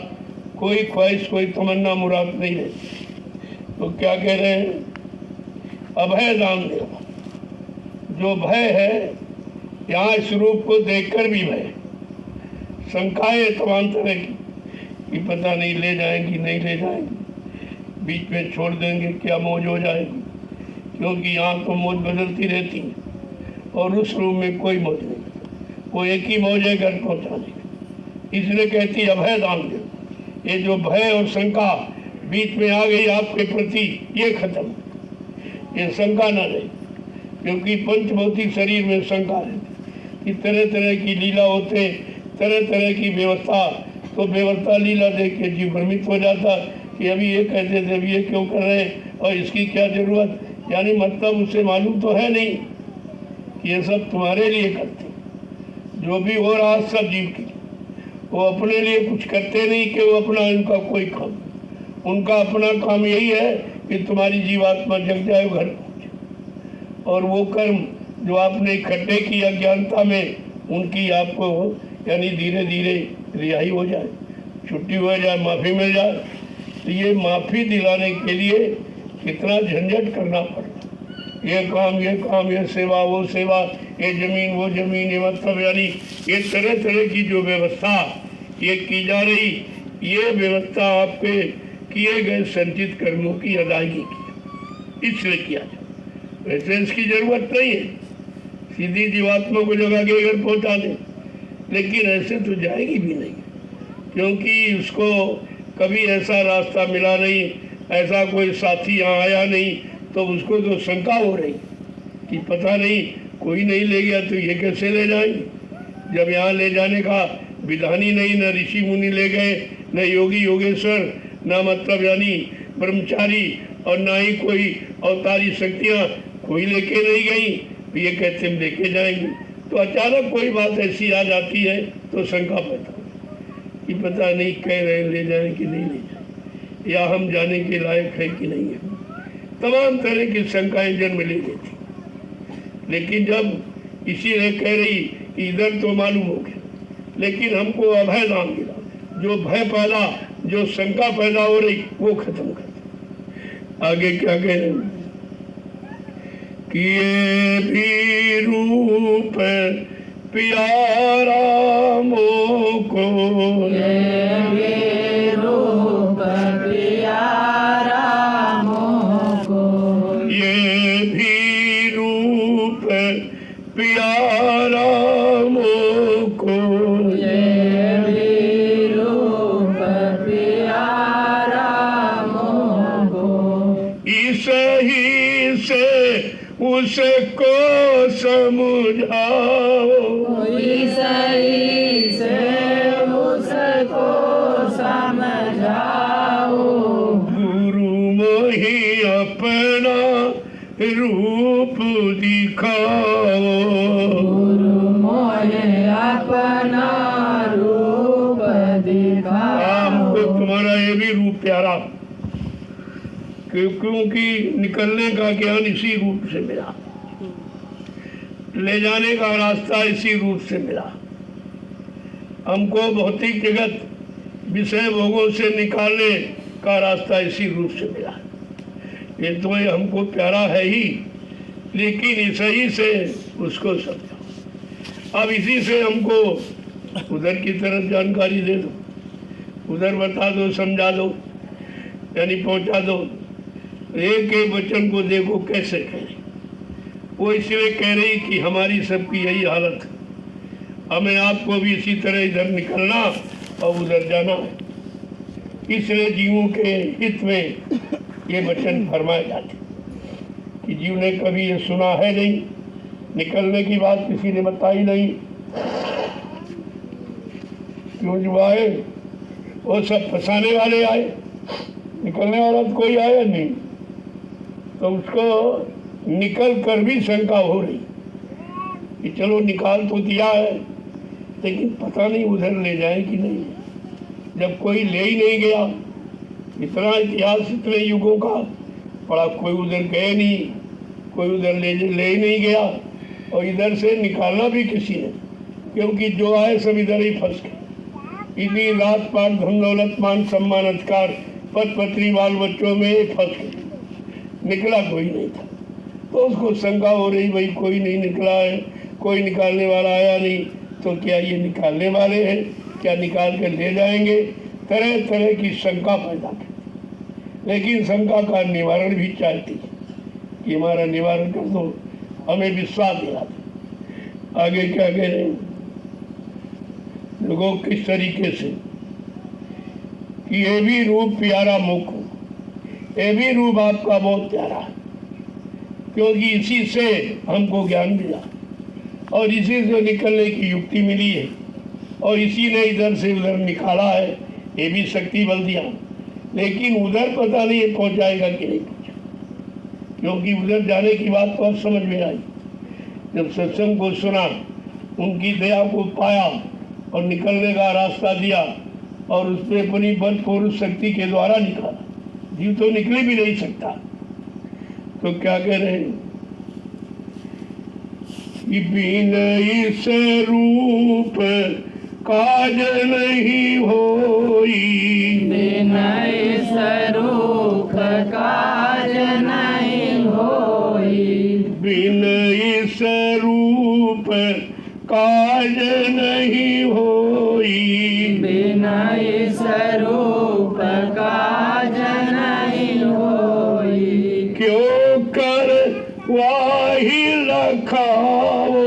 कोई ख्वाहिश, कोई तमन्ना मुराद नहीं रहती। तो क्या कह रहे हैं, अभय दान दे। जो भय है, यहाँ इस रूप को देखकर भी भय, शंकाएं तमाम तरह की कि पता नहीं ले जाएंगी नहीं ले जाएंगी, बीच में छोड़ देंगे, क्या मौज हो जाएगी। क्योंकि यहाँ तो मौज बदलती रहती है और उस रूप में कोई मौज नहीं, वो एक ही मौज है, घर पहुँचाने की। इसलिए कहती है अभय दान दे। ये जो भय और शंका बीच में आ गई आपके प्रति, ये खत्म, ये शंका न रहे। क्योंकि पंचभौतिक शरीर में शंका रहती कि तरह तरह की लीला होते, तरह तरह की व्यवस्था, तो व्यवस्था लीला देख के जीव भ्रमित हो जाता कि अभी ये कहते थे, अभी ये क्यों कर रहे हैं और इसकी क्या जरूरत। यानी मतलब उसे मालूम तो है नहीं कि ये सब तुम्हारे लिए करते। जो भी हो रहा सब जीव की, वो अपने लिए कुछ करते नहीं कि वो अपना, उनका कोई काम, उनका अपना काम यही है कि तुम्हारी जीवात्मा जग जाए, घर पहुँचे। और वो कर्म जो आपने इकट्ठे की अज्ञानता में, उनकी आपको यानी धीरे धीरे रिहाई हो जाए, छुट्टी हो जाए, माफ़ी मिल जाए। तो ये माफ़ी दिलाने के लिए कितना झंझट करना पड़ता, ये काम ये सेवा वो सेवा, ये ज़मीन वो ज़मीन, ये मतलब यानी ये तरह तरह की जो व्यवस्था ये की जा रही, ये व्यवस्था आपके किए गए संचित कर्मों की अदायगी की, इसलिए किया जाए। वैसे इसकी ज़रूरत नहीं है, सीधी जीवात्मा को जगा के घर पहुँचा दे, लेकिन ऐसे तो जाएगी भी नहीं, क्योंकि उसको कभी ऐसा रास्ता मिला नहीं, ऐसा कोई साथी यहाँ आया नहीं, तो उसको तो शंका हो रही कि पता नहीं कोई नहीं ले गया तो ये कैसे ले जाएंगे। जब यहाँ ले जाने का विधान ही नहीं, न ऋषि मुनि ले गए, न योगी योगेश्वर, न मतलब यानी ब्रह्मचारी, और ना ही कोई अवतारी शक्तियाँ कोई लेके नहीं गई, तो ये कहते हम लेके जाएंगे। तो अचानक कोई बात ऐसी आ जाती है तो शंका पैदा कि पता नहीं कह रहे ले जाए कि नहीं ले जाए, या हम जाने के लायक है कि नहीं है। तमाम तरह की शंकाएं जन्म ले लेती। लेकिन जब इसीलिए कह रही कि इधर तो मालूम हो गया, लेकिन हमको अभय दान मिला, जो भय पैदा, जो शंका पैदा हो रही, वो खत्म कर दे। आगे क्या कह रहे हैं कि ये भी रूप प्यारा मोको, ये भी रूप प्यारा मोको, ये भी रूप प्यारा मोको, ये भी रूप प्यारा मोको, इस ही से उसको समझाओ, सही से रूप दिखाओ। गुरु मोहे अपना रूप दिखाओ। हमको तुम्हारा ये भी रूप प्यारा, क्योंकि निकलने का ज्ञान इसी रूप से मिला, ले जाने का रास्ता इसी रूप से मिला। हमको भौतिक जगत विषय भोगों से निकालने का रास्ता इसी रूप से मिला। ये तो हमको प्यारा है ही, लेकिन इसी से उसको समझो। अब इसी से हमको उधर की तरफ जानकारी दे दो, उधर बता दो, समझा दो, यानी पहुंचा दो। एक एक वचन को देखो कैसे कह रही। वो इसलिए कह रही कि हमारी सबकी यही हालत है, हमें आपको भी इसी तरह इधर निकलना और उधर जाना है। इसलिए जीवों के हित में ये वचन फरमाए जाते कि जीव ने कभी ये सुना है नहीं, निकलने की बात किसी ने बताई नहीं। क्यों जो आए वो सब फंसाने वाले आए, निकलने वाला तो कोई आया नहीं। तो उसको निकल कर भी शंका हो रही कि चलो निकाल तो दिया है, लेकिन पता नहीं उधर ले जाए कि नहीं। जब कोई ले ही नहीं गया, इतना इतिहास इतने युगों का पड़ा, कोई उधर गए नहीं, कोई उधर ले ही नहीं गया, और इधर से निकालना भी किसी ने, क्योंकि जो आए सब इधर ही फंस गए। इतनी लात पात धन दौलत मान सम्मान अधिकार पद पत्री बाल बच्चों में फंस गए, निकला कोई नहीं था। तो उसको शंका हो रही, भाई कोई नहीं निकला है, कोई निकालने वाला आया नहीं, तो क्या ये निकालने वाले हैं, क्या निकाल कर ले जाएंगे? तरह तरह की शंका पैदा करती, लेकिन शंका का निवारण भी चाहती कि हमारा निवारण कर दो, हमें विश्वास दिला दो। आगे क्या कह रहे हैं लोगों, किस तरीके से कि ये भी रूप प्यारा मुख, ये भी रूप आपका बहुत प्यारा है, क्योंकि इसी से हमको ज्ञान मिला और इसी से निकलने की युक्ति मिली है, और इसी ने इधर से उधर निकाला है, ये भी शक्ति बल दिया। लेकिन उधर पता नहीं ये पहुंचाएगा कि नहीं पहुंचा, क्योंकि उधर जाने की बात तो अब समझ में आई। जब सत्संग को सुना, उनकी दया को पाया और निकलने का रास्ता दिया, और उसमें अपनी बल पुरुष शक्ति के द्वारा निकाला। जीव तो निकल भी नहीं सकता। तो क्या कह रहे हैं कि बिन स्वरूप काज नहीं होई, बिन स्वरूप काज नहीं होई, बिन स्वरूप काज नहीं होई, बिन स्वरूप काज नहीं होई, क्यों कर वाही लखाओ,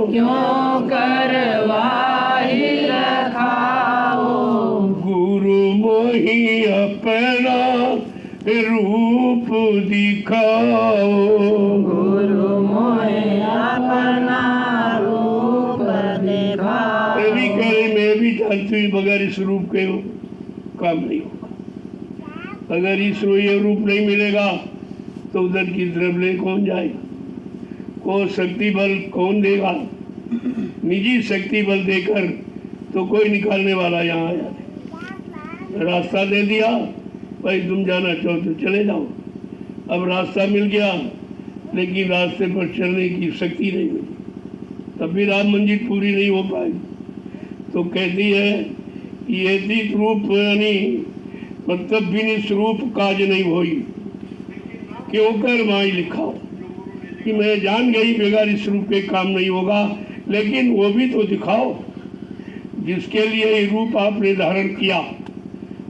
क्यों करवाही लखाओ, गुरु मोहि अपना रूप दिखाओ, गुरु मोहे अपना रूप दिखाओ। मैं भी कह रही, मैं भी जानती हूँ बगैर इस रूप के काम नहीं होगा। अगर इस ये रूप नहीं मिलेगा तो उधर की तरफ ले कौन जाएगा, को शक्ति बल कौन देगा? निजी शक्ति बल देकर तो कोई निकालने वाला यहाँ आया नहीं। रास्ता दे दिया, भाई तुम जाना चाहो तो चले जाओ। अब रास्ता मिल गया, लेकिन रास्ते पर चलने की शक्ति नहीं मिली, तब भी राम मंजिल पूरी नहीं हो पाई। तो कहती है ये तीत रूप यानी मतलब बिन स्वरूप काज नहीं होई, क्यों कर माई लिखाओ कि मैं जान गई बगैर इस रूप के काम नहीं होगा, लेकिन वो भी तो दिखाओ जिसके लिए ये रूप आपने धारण किया,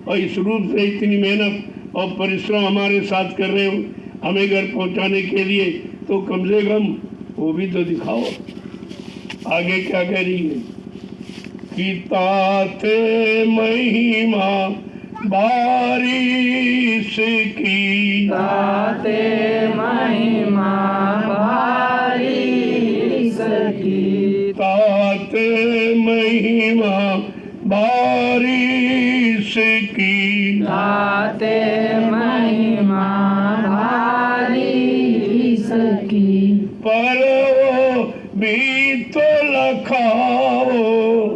और इस रूप से इतनी मेहनत और परिश्रम हमारे साथ कर रहे हो हमें घर पहुंचाने के लिए, तो कम से कम वो भी तो दिखाओ। आगे क्या कह रही है कि ताते महिमा बारिश की, ताते महिमा बारिश की, ताते महिमा बारिश की, ताते महिमा बारिश सकी पर वो भी तो लखाओ,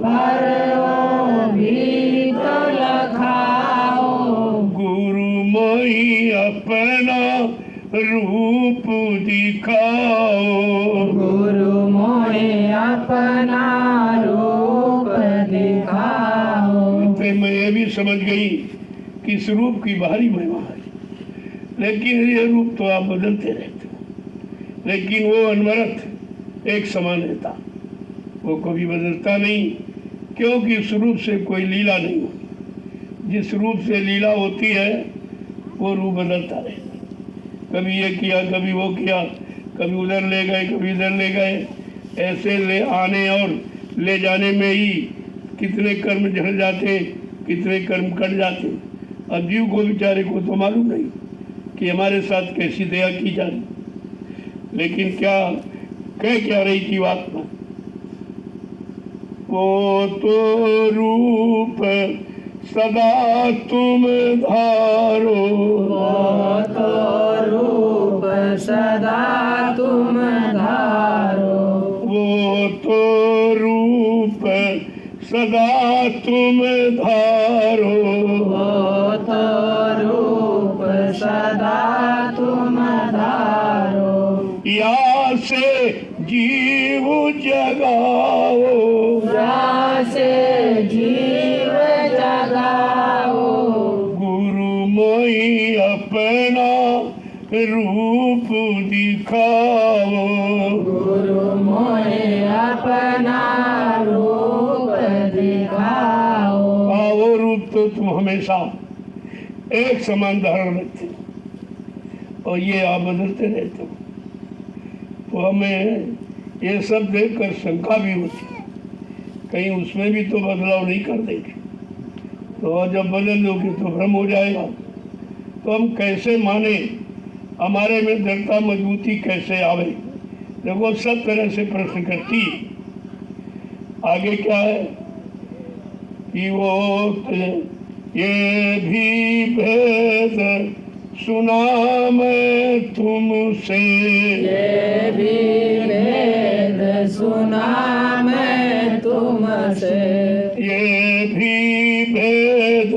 पर वो भी तो लखाओ, गुरु मोहि अपना रूप दिखाओ, गुरु मोहे अपना रूप दिखाओ। तो मैं ये भी समझ गई कि इस रूप की भारी महिमा है, लेकिन ये रूप तो आप बदलते रहते हो, लेकिन वो अनवरत एक समान रहता, वो कभी बदलता नहीं, क्योंकि उस रूप से कोई लीला नहीं होती। जिस रूप से लीला होती है वो रूप बदलता रहता, कभी ये किया, कभी वो किया, कभी उधर ले गए, कभी इधर ले गए, ऐसे ले आने और ले जाने में ही कितने कर्म झड़ जाते, कितने कर्म कट जाते। अब जीव को बेचारे को तो मालूम नहीं कि हमारे साथ कैसी दया की जा रही, लेकिन क्या कह क्या रही थी बात में, वो तो रूप सदा तुम धारो, वो तो रूप सदा तुम धारो, वो तो रूप सदा तुम धारो, वो तो रूप सदा तुम धारो, या से जीव जगाओ, से जीव जगाओ, गुरु मोहि अपना रूप दिखाओ, गुरु मोहे अपना रूप दिखाओ। वो रूप तो तुम हमेशा एक समान धारण रखते हो और ये आप बदलते रहते हो, तो हमें ये सब देखकर शंका भी होती है, कहीं उसमें भी तो बदलाव नहीं कर देंगे, तो जब बदल दोगे तो भ्रम हो जाएगा। तो हम कैसे माने, हमारे में दृढ़ता मजबूती कैसे आवे? देखो सब तरह से प्रश्न करती है। आगे क्या है कि वो ये भी भेद सुना मैं तुमसे, ये भी भेद सुना मैं तुमसे, ये भी भेद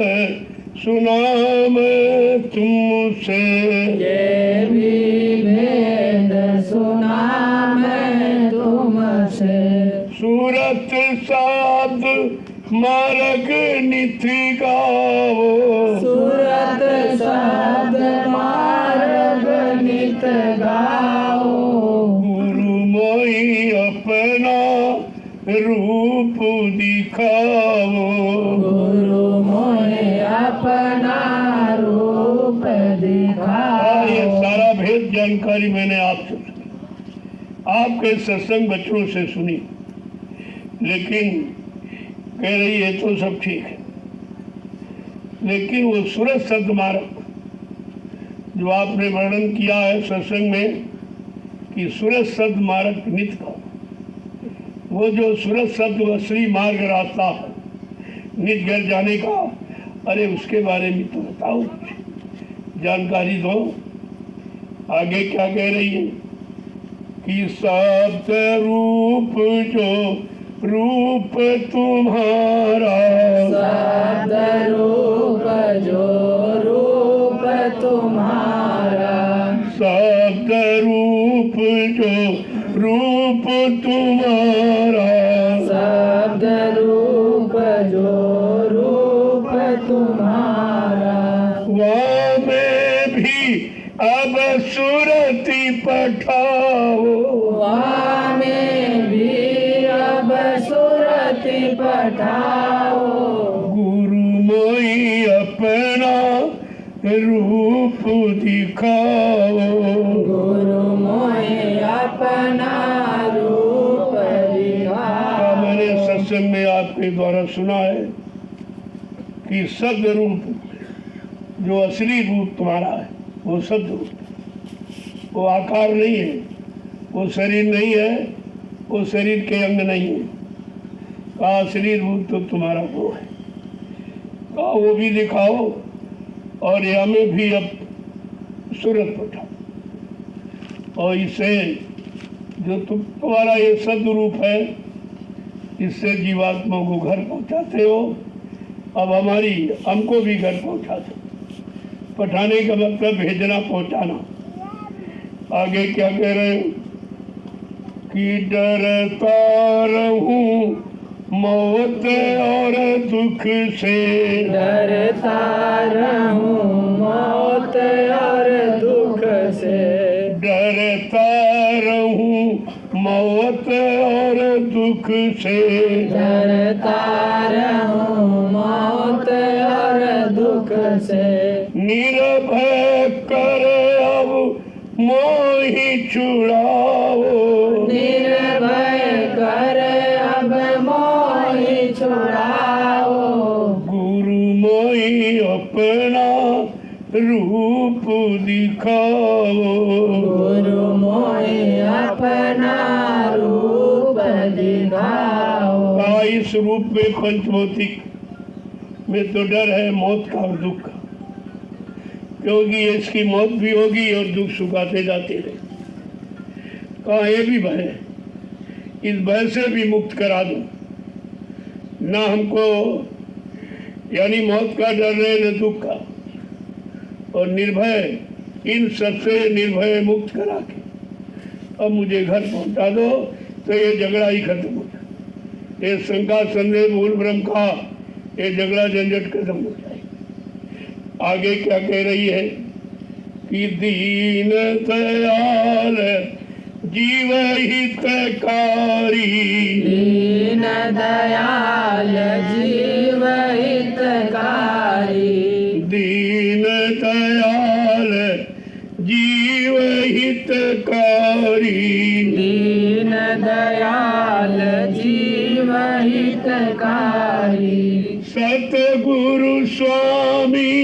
सुना मैं तुमसे, ये भी भेद सुना मैं तुमसे, सूरत साध मार्ग नित गाओ, सूरत शब्द मार्ग नित गाओ, गुरु मोहि अपना रूप दिखाओ, गुरु मोहे अपना रूप दिखाओ। ये सारा भेद जानकारी मैंने आपसे आपके सत्संग बच्चों से सुनी, लेकिन कह रही है तो सब ठीक है, लेकिन वो सूरत शब्द मार्ग जो आपने वर्णन किया है सत्संग में कि सूरत शब्द मार्ग नित का, वो जो सूरत शब्द असली मार्ग रास्ता है निज घर जाने का, अरे उसके बारे में तो बताओ, जानकारी दो। आगे क्या कह रही है कि शब्द रूप जो रूप तुम्हारा, शब्द रूप जो रूप तुम्हारा, शब्द रूप जो रूप तुम्हारा, शब्द रूप जो रूप तुम्हारा, वहाँ में भी अब सुरति पठाओ, वहाँ में भी अब सुरति पठाओ, गुरु मोहि अपना रूप दिखाओ, गुरु मोहे अपना रूप दिखाओ। मैंने सत्संग में आपके द्वारा सुना है कि शब्द रूप जो असली रूप तुम्हारा है वो शब्द रूप, वो आकार नहीं है, वो शरीर नहीं है, वो शरीर के अंग नहीं है, का असली रूप तो तुम्हारा वो है, का वो भी दिखाओ और यहाँ में भी अब सूरत पठाओ। और इससे जो तुम्हारा ये सद्रूप है, इससे जीवात्मा को घर पहुंचाते हो। अब हमको भी घर पहुंचा दो। पठाने का मतलब भेजना, पहुंचाना। आगे क्या कह रहे हो कि डरता रहूं मौत और दुख से, डरता रहूं मौत और दुख से, डरता रहूं मौत और दुख से, डरता रहूं मौत और दुख से, निर्भय कर अब मोहि छुड़ाओ, निर्भय कर अब मोहि छुड़ाओ, गुरु मोहि अपना रूप दिखाओ, गुरु मोहि अपना रूप दिखाओ। इस रूप में पंचभौतिक में तो डर है मौत का और दुख का, क्योंकि इसकी मौत भी होगी और दुख सुखाते जाते रहे। कहा ये भी भय है, इस भय से भी मुक्त करा दो ना हमको, यानी मौत का डर रहे न दुख का, और निर्भय, इन सबसे निर्भय मुक्त करा के अब मुझे घर पहुंचा दो, तो ये झगड़ा ही खत्म हो जाए। ये शंका संदेह मूल ब्रह्म का ये झगड़ा झंझट खत्म हो जाए। आगे क्या कह रही है कि दीन दयाल जीव हितकारी, दीन दयाल जीव हितकारी, दीन दयाल जीव हितकारी, दीन दयाल जीव हितकारी, सतगुरु स्वामी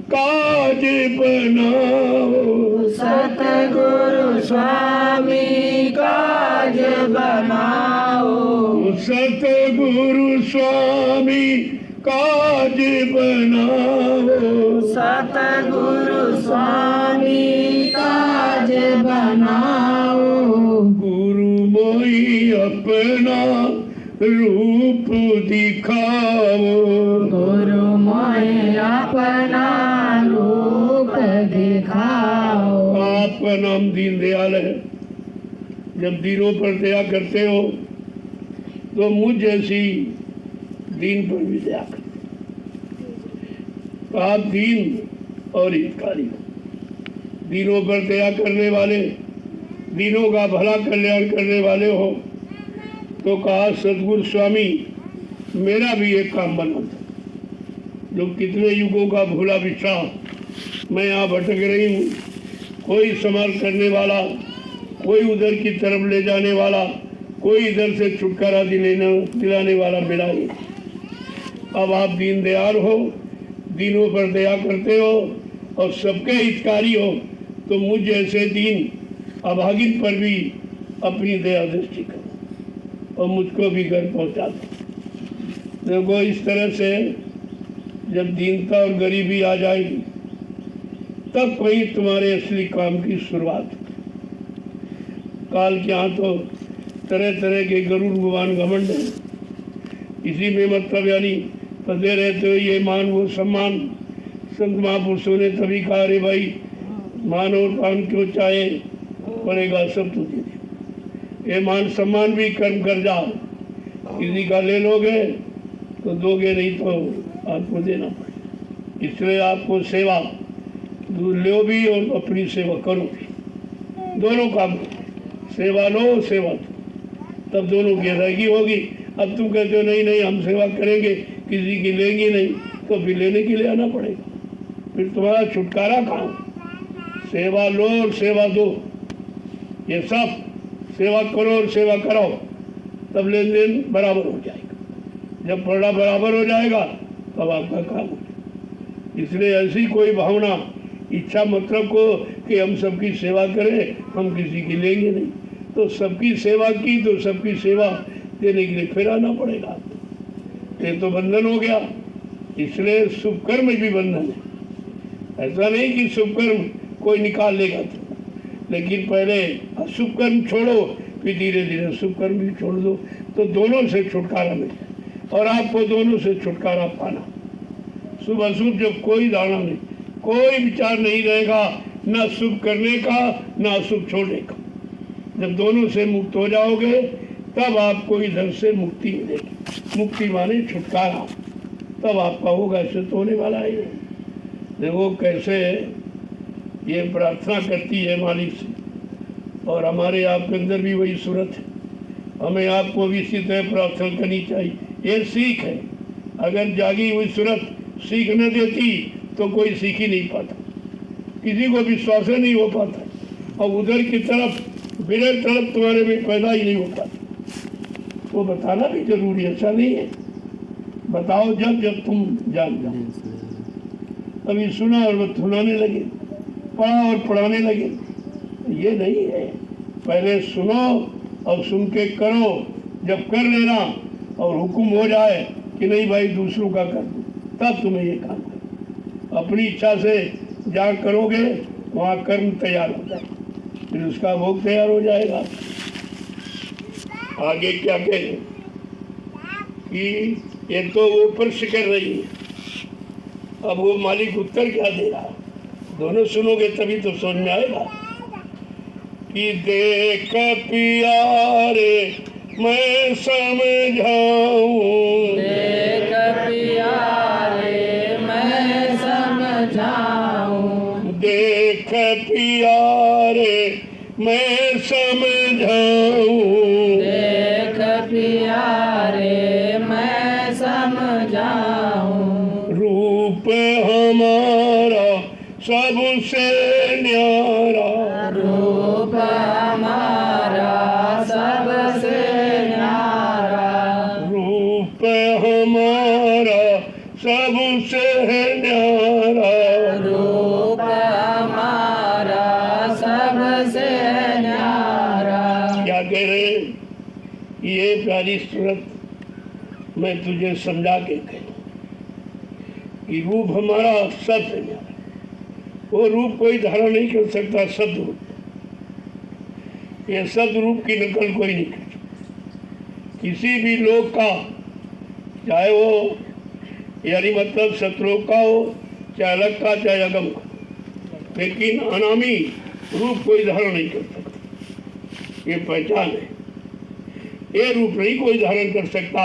काज बनाओ, सतगुरु स्वामी काज बनाओ, सतगुरु स्वामी काज बनाओ, सतगुरु स्वामी काज बनाओ, गुरु मोहि अपना रूप दिखाओ, गुरु मोहि अपना रूप दिखाओ। आपका नाम दीन दयाल है। जब दीनों पर दया करते हो तो मुझ जैसी दीन पर भी दया कर। तो आप दीन और हितकारी हो, दीनों पर दया करने वाले, दीनों का भला कल्याण करने वाले हो। तो कहा सतगुरु स्वामी मेरा भी एक काम बना था, जो कितने युगों का भूला बिछड़ा मैं यहाँ भटक रही हूँ, कोई संभाल करने वाला, कोई उधर की तरफ ले जाने वाला, कोई इधर से छुटकारा दिलाने वाला मिला ही। अब आप दीन दयाल हो, दीनों पर दया करते हो और सबके हितकारी हो, तो मुझ जैसे दीन अभागिन पर भी अपनी दया दृष्टि करो और मुझको भी घर पहुंचा दो। देखो इस तरह से जब दीनता और गरीबी आ जाएगी तब वही तुम्हारे असली काम की शुरुआत। काल के यहाँ तो तरह तरह के गरुड़ गुमान घमंड है, इसी में मतलब यानी पदे रहते हो ये मान वो सम्मान। संत महापुरुषों ने तभी कहा अरे भाई मान और पान क्यों चाहे, पड़ेगा सब तुझे। ये मान सम्मान भी कर्म कर जाओ, किसी का ले लोगे तो दोगे नहीं तो आपको देना पड़ेगा। इसलिए आपको सेवा लो भी और अपनी सेवा करो भी, दोनों काम। सेवा लो सेवा दो, तब दोनों की अदायगी होगी। अब तुम कहते हो नहीं नहीं हम सेवा करेंगे, किसी की लेंगे नहीं, तो फिर लेने के लिए आना पड़ेगा, फिर तुम्हारा छुटकारा कहाँ। सेवा लो और सेवा दो, ये सब सेवा करो और सेवा कराओ, तब लेन देन बराबर हो जाएगा। जब पड़ा बराबर हो जाएगा तब आपका काम हो जाएगा। इसलिए ऐसी कोई भावना इच्छा मतलब को कि हम सबकी सेवा करें, हम किसी की लेंगे नहीं, तो सबकी सेवा की तो सबकी सेवा देने के लिए फिर आना पड़ेगा। ये तो बंधन हो गया। इसलिए शुभ कर्म भी बंधन है। ऐसा नहीं कि शुभ कर्म कोई निकाल लेगा तो, लेकिन पहले अशुभ कर्म छोड़ो, फिर धीरे धीरे शुभ कर्म भी छोड़ दो, तो दोनों से छुटकारा मिले। और आपको दोनों से छुटकारा पाना, शुभ अशुभ जब कोई धारणा नहीं, कोई विचार नहीं रहेगा, ना शुभ करने का ना अशुभ छोड़ने का। जब दोनों से मुक्त हो जाओगे तब आपको इधर से मुक्ति मिलेगी। मुक्ति माने छुटकारा, तब आपका होगा। ऐसे तो होने वाला ही नहीं। देखो कैसे ये प्रार्थना करती है मालिक से, और हमारे आपके अंदर भी वही सूरत है। हमें आपको भी इसी तरह प्रार्थना करनी चाहिए। ये सीख है। अगर जागी हुई सूरत सीख न देती तो कोई सीख ही नहीं पाता, किसी को विश्वास नहीं हो पाता, और उधर की तरफ बिना तरफ तुम्हारे में पैदा ही नहीं हो पाता। वो बताना भी जरूरी, ऐसा नहीं है। बताओ जब जब तुम जान जाओ। अभी सुना और वो सुनाने लगे, पढ़ा और पढ़ाने लगे, ये नहीं है। पहले सुनो और सुन के करो। जब कर लेना और हुक्म हो जाए कि नहीं भाई दूसरों का कर दो, तब तुम्हें ये काम करो। अपनी इच्छा से जहाँ करोगे वहाँ कर्म तैयार होता है, फिर उसका भोग तैयार हो जाएगा। आगे क्या कहें कि ये तो वो प्रश्न कर रही है, अब वो मालिक उत्तर क्या दे रहा। दोनों सुनोगे तभी तो समझ में आएगा कि देख प्यारे मैं समझाऊं, देख प्यारे मैं समझाऊं, देख प्यारे मैं समझाऊं, देख प्यारे मैं समझाऊं, रूप हमारा सबसे न्यारा, रूप हमारा सबसे न्यारा, रूप हमारा सबसे न्यारा, रूप हमारा सबसे न्यारा। क्या कह रहे हैं? ये प्यारी सूरत मैं तुझे समझा के कहूँ कि रूप हमारा सबसे न्यारा। वो रूप कोई धारण नहीं कर सकता, शब्द रूप। ये शब्द रूप की नकल कोई नहीं कर सकता। किसी भी लोक का, चाहे वो यानी मतलब सतलोक का हो, चाहे अलग का, चाहे अगम का, लेकिन अनामी रूप कोई धारण नहीं कर सकता। ये पहचान है। ये रूप नहीं कोई धारण कर सकता।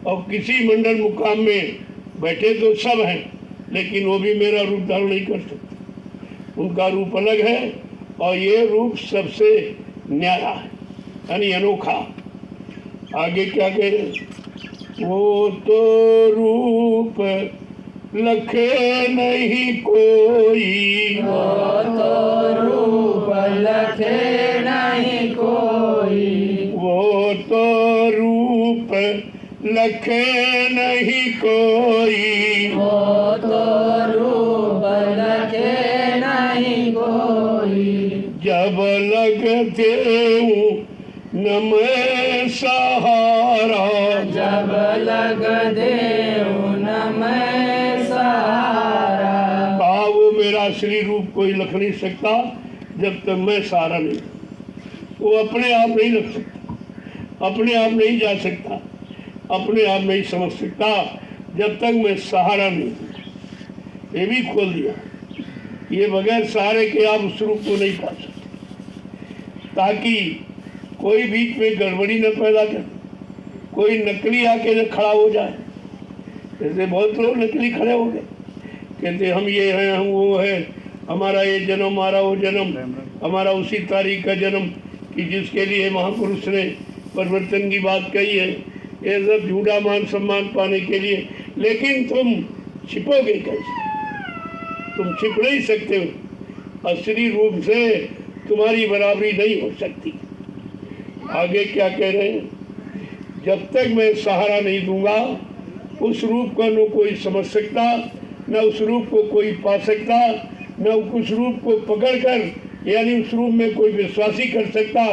और किसी मंडल मुकाम में बैठे तो सब हैं, लेकिन वो भी मेरा रूप धारण नहीं कर सकते। उनका रूप अलग है और ये रूप सबसे न्यारा है, यानी अनोखा। आगे क्या कह रहे? वो तो रूप लखे नहीं कोई, वो तो रूप लखे नहीं कोई, वो तो रूप लखे नहीं कोई, वो तो रूप लखे नहीं कोई, जब लगते हूँ न मैं सहारा, जब लग देऊं न मैं सहारा। वो मेरा असली रूप कोई लख नहीं सकता जब तक मैं सहारा नहीं। वो अपने आप नहीं लग सकता, अपने आप नहीं जा सकता, अपने आप नहीं समझ सकता जब तक मैं सहारा नहीं। ये भी खोल दिया, ये बगैर सहारे के आप उस रूप को नहीं पा सकते, ताकि कोई बीच में गड़बड़ी न पैदा कर, कोई नकली आके न खड़ा हो जाए। जैसे बहुत लोग नकली खड़े हो गए, कहते हम ये हैं, हम वो है, हमारा ये जन्म, हमारा वो जन्म, हमारा उसी तारीख का जन्म कि जिसके लिए महापुरुष ने परिवर्तन की बात कही है। ये सब झूठा मान सम्मान पाने के लिए। लेकिन तुम छिपोगे कैसे? तुम छिप नहीं सकते हो। असली रूप से तुम्हारी बराबरी नहीं हो सकती। आगे क्या कह रहे हैं? जब तक मैं सहारा नहीं दूंगा उस रूप को न कोई समझ सकता, न उस रूप को कोई पा सकता, न उस रूप को पकड़कर यानी उस रूप में कोई विश्वासी कर सकता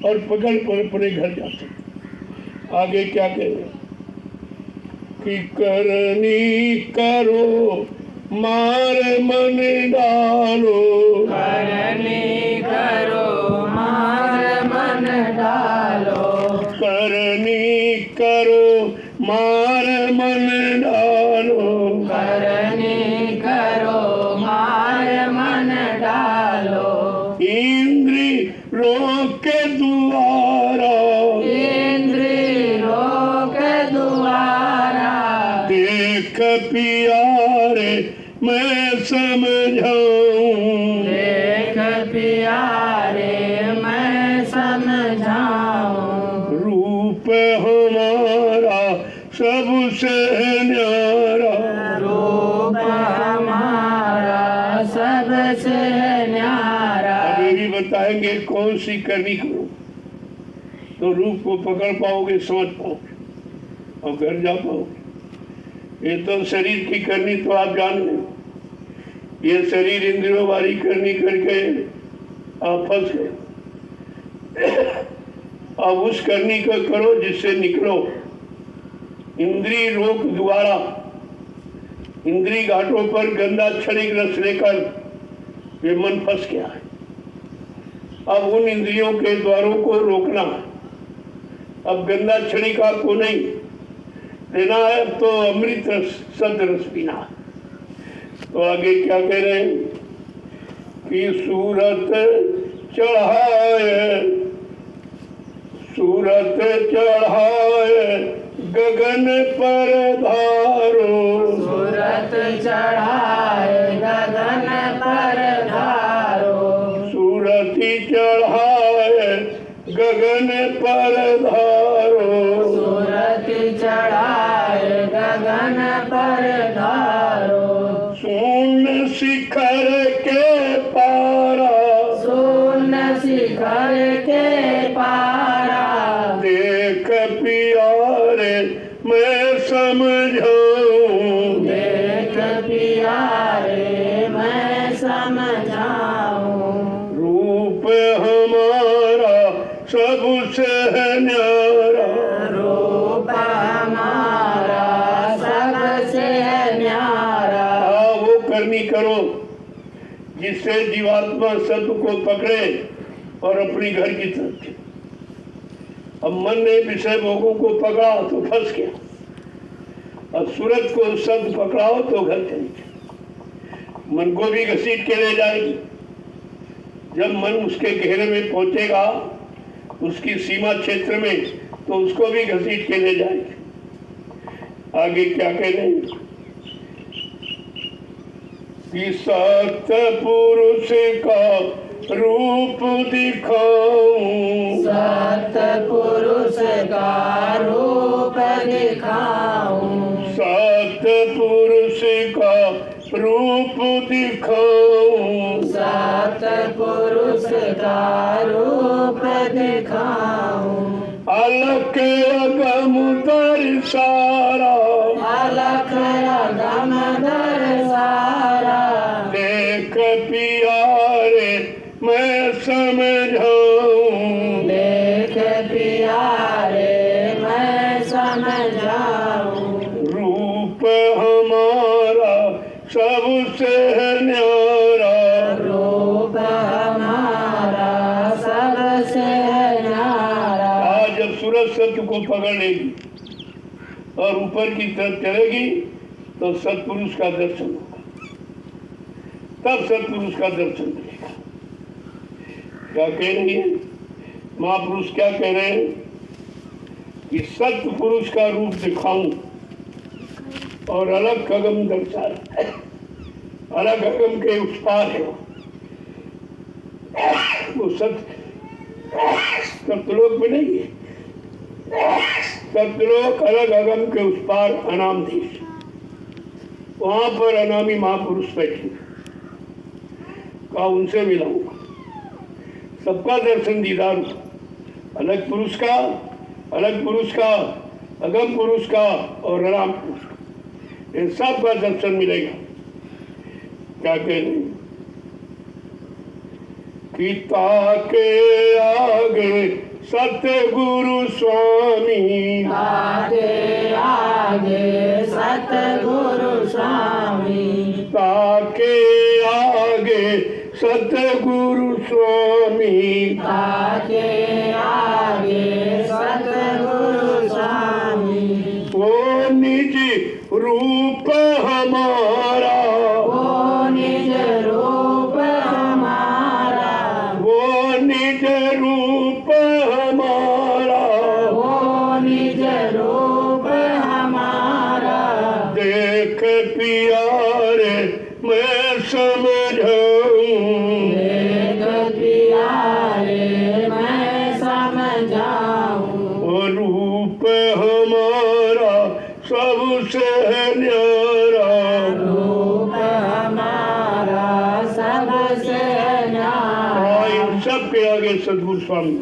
और पकड़ कर अपने घर जा सकता। आगे क्या कह रहे हैं कि करनी करो मार मन डालो, करनी करनी करो मार मन डालो, करनी करो मार मन डालो, इंद्री रोक के द्वारा, इंद्री रोक द्वारा, देख प्यारे मैं समझाऊं, देख प्यारे मैं समझाऊं, रूप हमारा सबसे न्यारा, रूप हमारा सबसे न्यारा। अब ये भी बताएंगे कौन सी करनी करो तो रूप को पकड़ पाओगे, समझ पाओगे और घर जा पाओगे। ये तो शरीर की करनी तो आप जान लें, ये शरीर इंद्रियों वाली करनी करके आप फंस गए। अब उस करनी को करो जिससे निकलो। इंद्री रोक द्वारा, इंद्री घाटों पर गंदा क्षणिक रस लेकर ये मन फंस गया है। अब उन इंद्रियों के द्वारों को रोकना है। अब गंदा क्षणिक आपको नहीं लेना है, अब तो अमृत रस सद रस पीना है। तो आगे क्या कह रहे हैं कि सूरत चढ़ाए, सूरत चढ़ाए गगन पर धारो, सूरत चढ़ाए गगन पर धारो, सूरती चढ़ाए गगन पर धारो, सूरत चढ़ाए गगन पर धारो, शून्य शिखर के पारा, शून्य शिखर के पारा, देख प्यारे मैं समझाऊं, देख प्यारे मैं समझाऊं, रूप हमारा सबसे न्यारा, रूप हमारा सबसे न्यारा। वो करनी करो जिससे जीवात्मा सत्य को पकड़े और अपनी घर की तरफ चले। अब मन ने विषय भोगों को पकड़ा तो फंस गया, और सूरत को शब्द पकड़ाओ तो घर चली जाए। मन को भी घसीट के ले जाएगी। जब मन उसके घेरे में पहुंचेगा, उसकी सीमा क्षेत्र में, तो उसको भी घसीट के ले जाएगी। आगे क्या कह रहे हैं कि सत्पुरुष का रूप दिखाऊं, सत्पुरुष का रूप दिखाऊं, सत्पुरुष का रूप दिखाऊं, सत्पुरुष का रूप दिखाऊं, अलख अगम दर्शारा, अलख अगम दर्शारा, देख प्यारे मैं समझाऊं, देख प्यारे मैं समझाऊं, रूप हमारा सबसे न्यारा, रूप हमारा सबसे न्यारा। आज जब सूरज सत्य को पकड़ लेगी और ऊपर की तरफ चलेगी तो सत्पुरुष का दर्शन होगा, तब सत्पुरुष का दर्शन मिलेगा। क्या कह रही है महापुरुष, क्या कह रहे हैं कि सत्पुरुष का रूप दिखाऊं और अलग अगम दर्शा, अलग अगम के उस पार है वो सत्यलोक में नहीं है। सत्यलोक अलग अगम के उस पार अनाम देश, वहां पर अनामी महापुरुष बैठे, का उनसे मिलाऊंगा, सबका दर्शन दीदार, अलग पुरुष का, अलग पुरुष का, अगम पुरुष का और अनाम पुरुष का, इन सब का दर्शन मिलेगा। क्या कह रहे कि ताके आगे सतगुरु स्वामी, आगे आगे सतगुरु स्वामी, ताके आगे सतगुरु स्वामी, आगे आगे सतगुरु रूप हमारा, वो निज रूप हमारा, वो निज रूप हमारा, वो निज रूप हमारा, देख प्यारे मैं समझाऊं, देख प्यारे मैं समझाऊं, वो रूप हमारा सबसे न्यारा, रूप हमारा सबसे न्यारा। इन सब के आगे सदगुरु स्वामी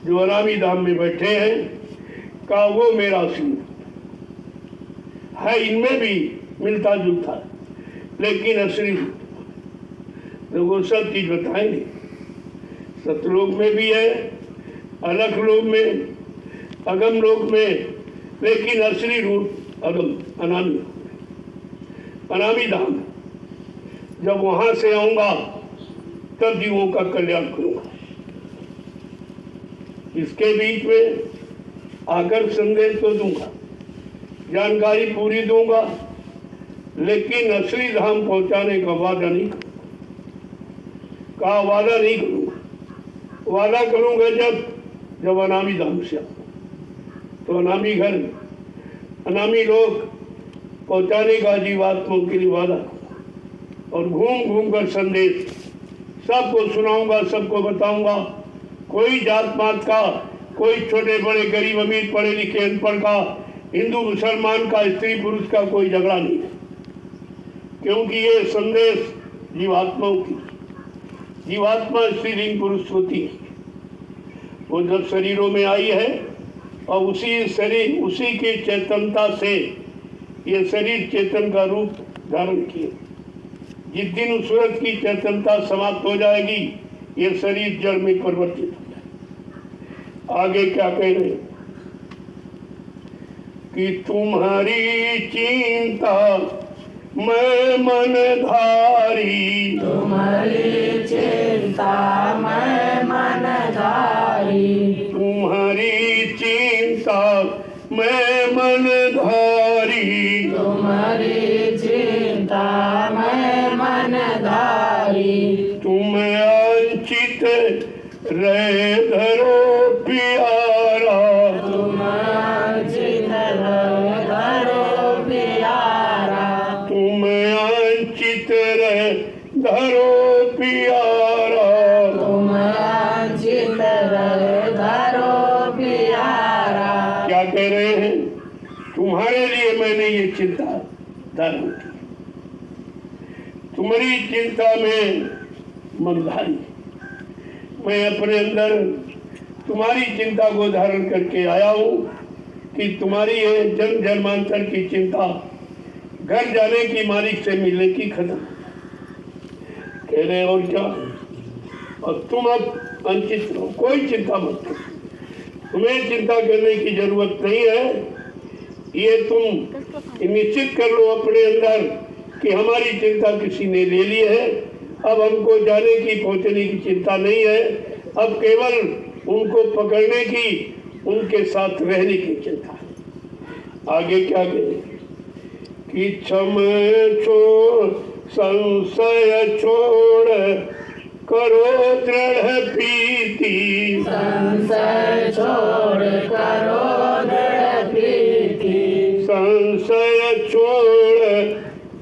जो अनामी धाम में बैठे हैं का वो मेरा सिंह है। इनमें भी मिलता जुलता है, लेकिन असली तो वो सब चीज बताएंगे। सतलोक में भी है, अलग लोक में, अगम लोक में, लेकिन असली रूप अगम अनामी, अनामी धाम। जब वहां से आऊंगा तब जीवों का कल्याण करूंगा। इसके बीच में आकर संदेश तो दूंगा, जानकारी पूरी दूंगा, लेकिन असली धाम पहुंचाने का वादा नहीं कहा, वादा नहीं करूंगा। वादा करूंगा जब अनामी धाम से आऊं, तो अनामी घर, अनामी लोग पहुंचाने का जीवात्माओं के लिए वादा, और घूम घूम कर संदेश सबको सुनाऊंगा, सबको बताऊंगा। कोई जात पात का, कोई छोटे बड़े गरीब अमीर पढ़े लिखे अनपढ़ का, हिंदू मुसलमान का, स्त्री पुरुष का कोई झगड़ा नहीं है, क्योंकि ये संदेश जीवात्माओं की, जीवात्मा स्त्रीलिंग पुरुष होती है। वो जब शरीरों में आई है और उसी शरीर, उसी की चेतनता से ये शरीर चेतन का रूप धारण किए। जिस दिन उस सूरज की चेतनता समाप्त हो जाएगी, ये शरीर जड़ में परिवर्तित हो जाएगा। आगे क्या कह रहे हैं कि तुम्हारी चिंता मैं मन धारी, तुम्हारी चिंता मैं मन धारी, तुम्हारी चिंता मैं मन धारी, तुम्हारी चिंता मैं मन धारी, तुम अंचित रहे धरो प्यारा, तुम अंचित रहे धरो प्यारा, तुम अंचित रहे धरो प्यारा। तुम अंचित रहे धरो प्यारा। क्या कह रहे हैं? तुम्हारे लिए मैंने ये चिंता धारण की, तुम्हारी चिंता में मनधारी, मैं अपने अंदर तुम्हारी चिंता को धारण करके आया हूँ कि तुम्हारी ये जन्म जन्मांतर की चिंता, घर जाने की, मालिक से मिलने की खत्म। कह रहे और क्या, और तुम अब अंचित रहो, कोई चिंता मत करो, तुम्हें चिंता करने की जरूरत नहीं है। ये तुम निश्चित कर लो अपने अंदर कि हमारी चिंता किसी ने ले ली है, अब हमको जाने की, पहुंचने की चिंता नहीं है, अब केवल उनको पकड़ने की, उनके साथ रहने की चिंता है। आगे क्या कहें कि क्षम छोड़ संशय छोड़ करो दृढ़ प्रीति, संशय छोड़ करो दृढ़ प्रीति, संशय छोड़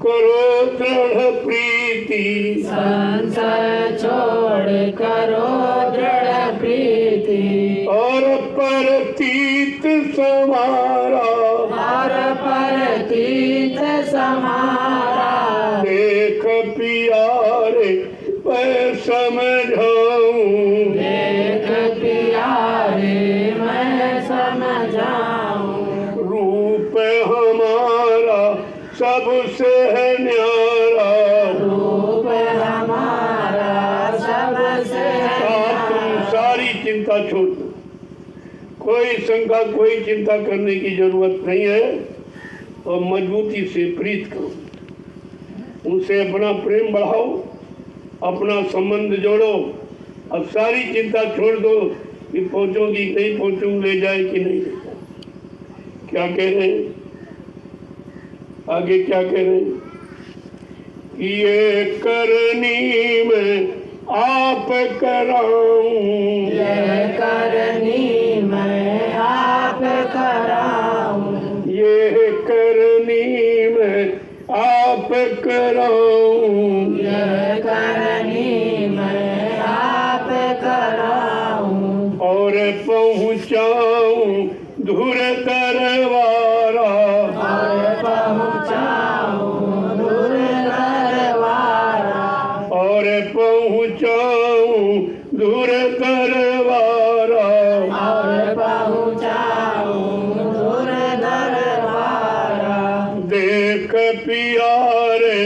करो दृढ़ प्रीति, संशय छोड़ करो दृढ़ प्रीति, और परतीत समारा, और परतीत समारा, देख प्यारे मैं समझाऊं, देख प्यारे मैं समझाऊं, रूप हमारा सबसे है न्यारा, रूप हमारा सबसे तुम सारी चिंता छोड़ दो, कोई शंका, कोई चिंता करने की जरूरत नहीं है, और मजबूती से प्रीत करो, उनसे अपना प्रेम बढ़ाओ, अपना संबंध जोड़ो। अब सारी चिंता छोड़ दो कि पहुंचोगी नहीं पहुंचूंगी, ले जाए कि नहीं ले जाए। क्या कह रहे हैं आगे क्या कह रहे हैं? ये करनी में आप कराऊं, ये करनी मैं आप कराऊं, ये करनी में आप कराऊं, ये करनी मैं आप कराऊं, और पहुँचाऊं धुर दरबारा, और पहुँचाऊं दूर दरबारा, और पहुँचाऊं धुर दरबारा, और पहुँचाऊं दूर दरबारा, देख प्यारे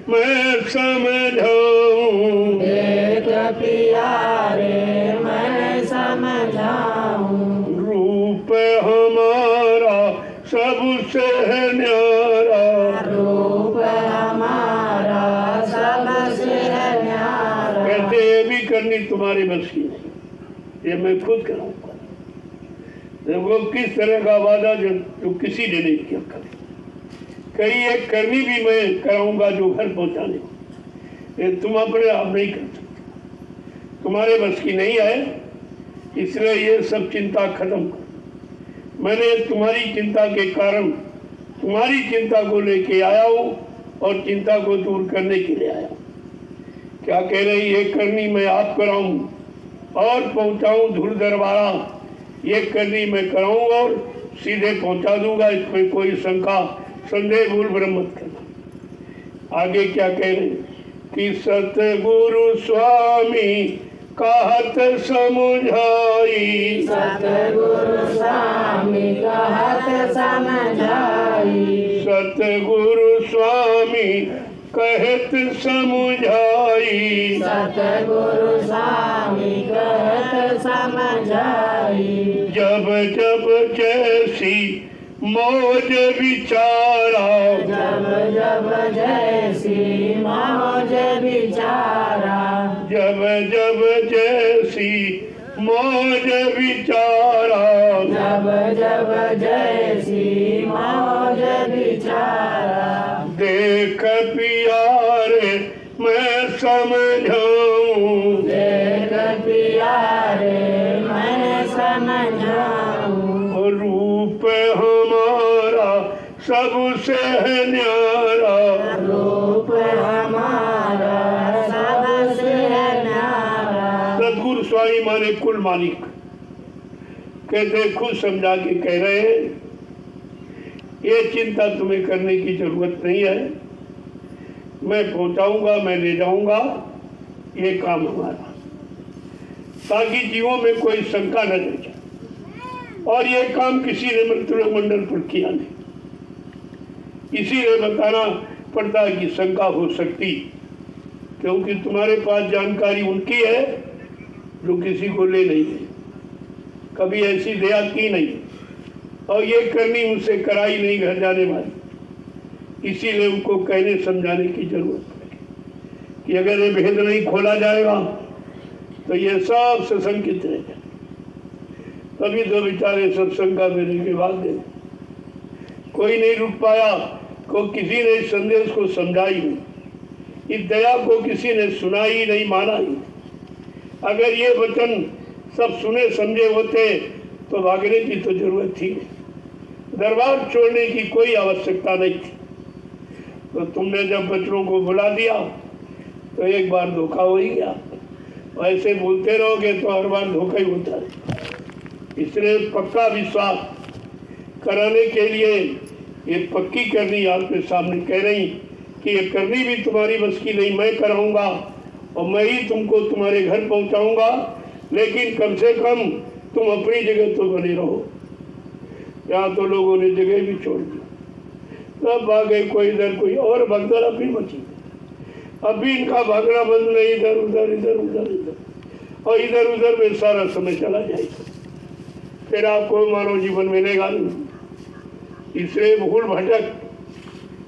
मैं समझाऊं, एक प्यारे मैं समझाऊं, रूप हमारा सबसे न्यारा, रूप हमारा सबसे न्यारा, कहते ये भी करनी तुम्हारी बस की नहीं, ये मैं खुद कराऊंगा। देखो किस तरह का वादा जो किसी ने नहीं किया कभी। कहीं एक करनी भी मैं कराऊंगा जो घर पहुंचाने को, ये तुम अपने आप नहीं कर सकते, तुम्हारे बस की नहीं है। इसलिए ये सब चिंता खत्म करो। मैंने तुम्हारी चिंता के कारण तुम्हारी चिंता को लेके आया हूँ और चिंता को दूर करने के लिए आया हूँ। क्या कह रही? ये करनी मैं आप कराऊं और पहुंचाऊं धूल दरबारा, ये करनी मैं कराऊं और सीधे पहुंचा दूंगा, इसमें कोई शंका संदेह भूल भ्रम मत करना। आगे क्या कह रहे कि सतगुरु स्वामी कहत समझाई, सतगुरु स्वामी कहत समझाई, सतगुरु स्वामी कहत समझाई, सतगुरु स्वामी कहत समझाई, जब जब जैसी मौज विचारा, जब जब जैसी मौज विचारा, जब जब जैसी मौज विचारा, जब जब जैसी मौज विचारा, देख प्यारे मैं समझाऊं, देख प्यारे मैं समझाऊं, रूप हमारा सबसे न्यारा, रूप हमारा सबसे न्यारा, सदगुरु स्वामी माने कुल मालिक कहते खुद समझा के कह रहे हैं ये चिंता तुम्हें करने की जरूरत नहीं है, मैं पहुंचाऊंगा, मैं ले जाऊंगा, ये काम हमारा, ताकि जीवों में कोई शंका न रह जाए। और ये काम किसी ने मंत्रिमंडल पर किया नहीं, इसीलिए बताना पड़ता है कि शंका हो सकती, क्योंकि तुम्हारे पास जानकारी उनकी है जो किसी को ले नहीं गई, कभी ऐसी दया की नहीं, और ये करनी उनसे कराई नहीं घर जाने वाली। इसीलिए उनको कहने समझाने की जरूरत है कि अगर ये भेद नहीं खोला जाएगा तो ये सब सशंकित रह जाए। तभी तो बेचारे सत्संगा में रह के भाग गए, कोई नहीं रुक पाया, को किसी ने इस संदेश को समझाई नहीं, इस दया को किसी ने सुना ही नहीं, माना ही। अगर ये वचन सब सुने समझे होते तो भागने की तो जरूरत थी, दरबार छोड़ने की कोई आवश्यकता नहीं थी। तो तुमने जब बच्चों को बुला दिया तो एक बार धोखा हो ही गया, ऐसे बोलते रहोगे तो हर बार धोखा ही होता है। इसलिए पक्का विश्वास कराने के लिए ये पक्की करनी आपके सामने कह रही कि ये करनी भी तुम्हारी बस की नहीं, मैं कराऊंगा और मैं ही तुमको तुम्हारे घर पहुंचाऊंगा, लेकिन कम से कम तुम अपनी जगह तो बने रहो। यहाँ तो लोगों ने जगह भी छोड़ दी, सब भाग गए, कोई इधर कोई और भगदड़ अभी मची। अभी इनका भागना बंद नहीं, इधर उधर इधर उधर इधर और इधर उधर में सारा समय चला जाएगा, फिर आपको मानव जीवन मिलेगा नहीं। इसलिए भूल भटक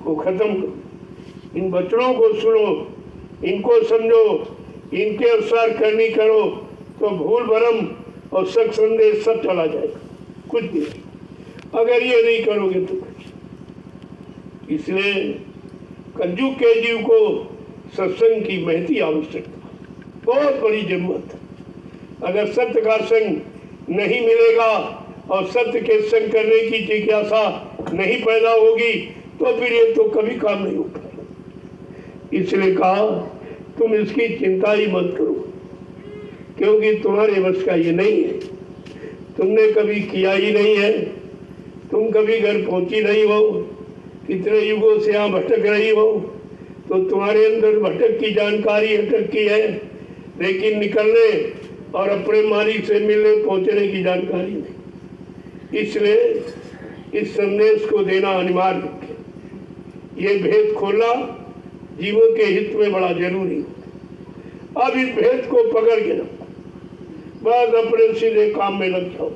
को खत्म करो, इन बच्चों को सुनो, इनको समझो, इनके अनुसार करनी करो तो भूल भरम और सच संदेश सब चला जाएगा, कुछ नहीं। अगर ये नहीं करोगे तो कुछ। इसलिए कलयुग के जीव को सत्संग की महती आवश्यकता, बहुत बड़ी जरूरत है। अगर सत्य का संग नहीं मिलेगा और सत्य के संग करने की जिज्ञासा नहीं पैदा होगी तो फिर ये तो कभी काम नहीं हो पाएगा। इसलिए कहा तुम इसकी चिंता ही मत करो, क्योंकि तुम्हारे बस का ये नहीं है, तुमने कभी किया ही नहीं है, तुम कभी घर पहुंची नहीं हो, कितने युगों से यहाँ भटक रही हो, तो तुम्हारे अंदर भटक की जानकारी अटक की है, लेकिन निकलने और अपने मालिक से मिलने पहुंचने की जानकारी नहीं। इसलिए इस संदेश को देना अनिवार्य है। ये भेद खोलना जीवों के हित में बड़ा जरूरी है। अब इस भेद को पकड़ के रखो, बस अपने सीधे काम में लग जाओ।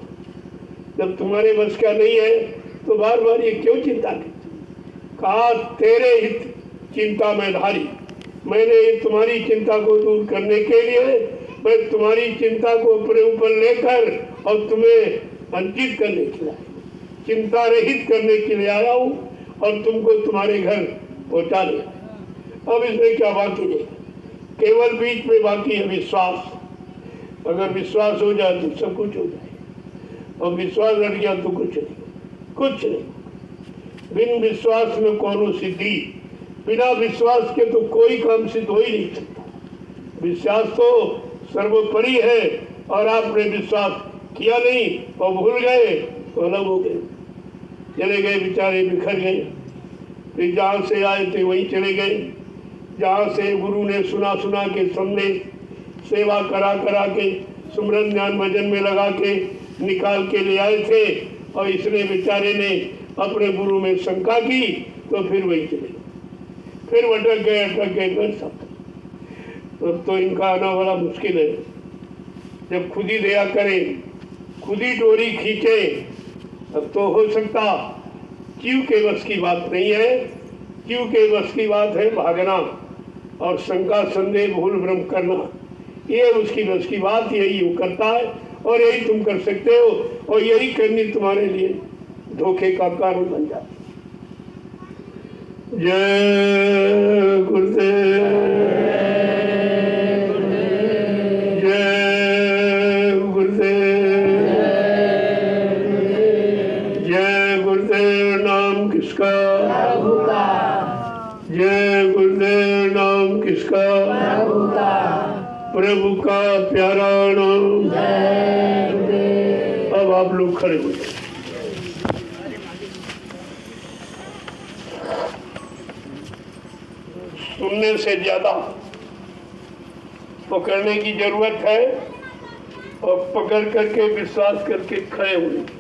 जब तुम्हारे बस का नहीं है तो बार बार ये क्यों चिंता करते? कहा तेरे हित चिंता में धारी, मैंने तुम्हारी चिंता को दूर करने के लिए मैं तुम्हारी चिंता को अपने ऊपर लेकर और तुम्हें अंकित करने के लिए, चिंता रहित करने के लिए आया हूँ और तुमको तुम्हारे घर पहुँचा दिया। अब इसमें क्या बाकी नहीं, केवल बीच में बाकी है विश्वास। अगर विश्वास हो जाए तो सब कुछ हो जाए, और विश्वास हट गया तो कुछ नहीं, कुछ नहीं। बिन विश्वास में कौनो सिद्धि, बिना विश्वास के तो कोई काम सिद्ध हो ही नहीं सकता। विश्वास तो सर्वोपरि है, और आपने विश्वास किया नहीं और भूल गए तो अलग हो गए, चले गए बेचारे, बिखर गए। फिर जहाँ से आए थे वहीं चले गए, जहाँ से गुरु ने सुना सुना के संदेश, सेवा करा करा के, सुमरन ज्ञान भजन में लगा के निकाल के ले आए थे, और इसने बेचारे ने अपने गुरु में शंका की तो फिर वही चले, फिर भटक गए, अटक गए कर सब। तो इनका आना बड़ा मुश्किल है। जब खुद ही दया करे, खुद ही डोरी खींचे, अब तो हो सकता। जीव के बस की बात नहीं है, जीव के बस की बात है भागना और शंका संदेह भूल भ्रम करना, ये उसकी बस की बात, यही वो करता है और यही तुम कर सकते हो, और यही करनी तुम्हारे लिए धोखे का कारण बन जाती। जय गुरुदेव, जय गुरुदेव, जय गुरुदेव। नाम किसका? प्रभु का। जय गुरुदेव। नाम किसका? प्रभु का। प्रभु का प्यारा नाम। जय गुरुदेव। अब आप लोग खड़े हो जाए। सुनने से ज्यादा पकड़ने की जरूरत है, और पकड़ करके विश्वास करके खड़े होने की,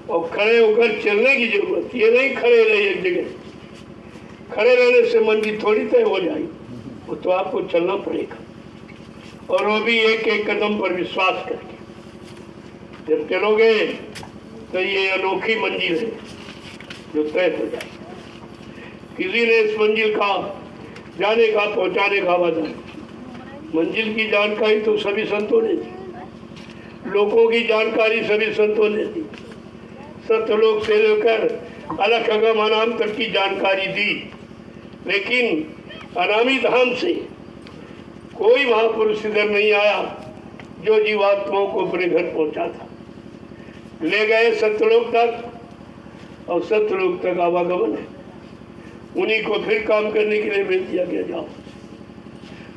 और खड़े होकर चलने की जरूरत। ये नहीं खड़े रहे एक जगह, खड़े रहने से मंजिल थोड़ी तय हो जाएगी, वो तो आपको चलना पड़ेगा, और वो भी एक एक कदम पर विश्वास करके। जब चलोगे तो ये अनोखी मंजिल है जो तय हो जाएगी। किसी ने इस मंजिल का जाने का, पहुंचाने का वादा, मंजिल की जानकारी तो सभी संतों ने दी, लोगों की जानकारी सभी संतों ने दी, सत्यलोक से लेकर अलग अगम अनाम तक की जानकारी दी, लेकिन अनामी धाम से कोई महापुरुष इधर नहीं आया जो जीवात्माओं को अपने घर पहुंचा था। ले गए सत्यलोक तक, और सत्यलोक तक आवागमन है, उन्हीं को फिर काम करने के लिए भेज दिया गया, जाओ।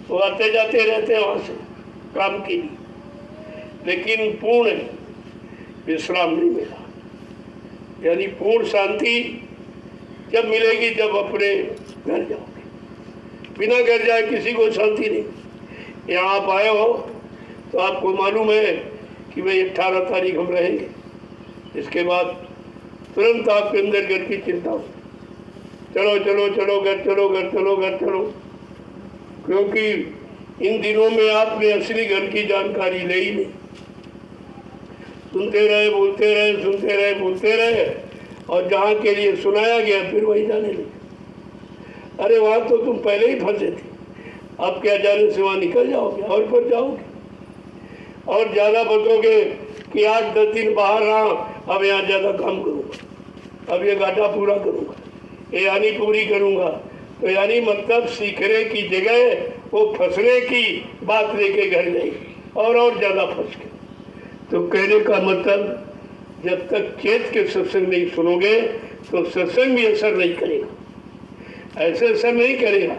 वो आते जाते रहते हैं वहां से काम के लिए, लेकिन पूर्ण विश्राम नहीं मिला। यानी पूर्ण शांति जब मिलेगी जब अपने घर जाओगे, बिना घर जाए किसी को शांति नहीं। यहाँ आप आए हो तो आपको मालूम है कि भाई 18 तारीख हम रहेंगे, इसके बाद तुरंत आपके अंदर घर की चिंता हो, चलो चलो चलो घर, चलो घर, चलो घर, चलो, क्योंकि इन दिनों में आपने असली घर की जानकारी ले ही नहीं। सुनते रहे, बोलते रहे, सुनते रहे, बोलते रहे, और जहाँ के लिए सुनाया गया फिर वही जाने लगे। अरे वहाँ तो तुम पहले ही फंसे थे, अब क्या जाने से वहाँ निकल जाओगे और पर जाओगे, और ज़्यादा बतोगे कि 8-10 दिन बाहर रहा, अब यहाँ ज़्यादा काम करूँगा, अब ये घाटा पूरा करूँगा। ये यानी पूरी करूंगा, तो यानी मतलब सीखने की जगह वो फंसने की बात लेके घर गई और ज़्यादा फंस गए। तो कहने का मतलब जब तक चेत के सत्संग नहीं सुनोगे तो सत्संग भी असर नहीं करेगा। ऐसे असर नहीं करेगा।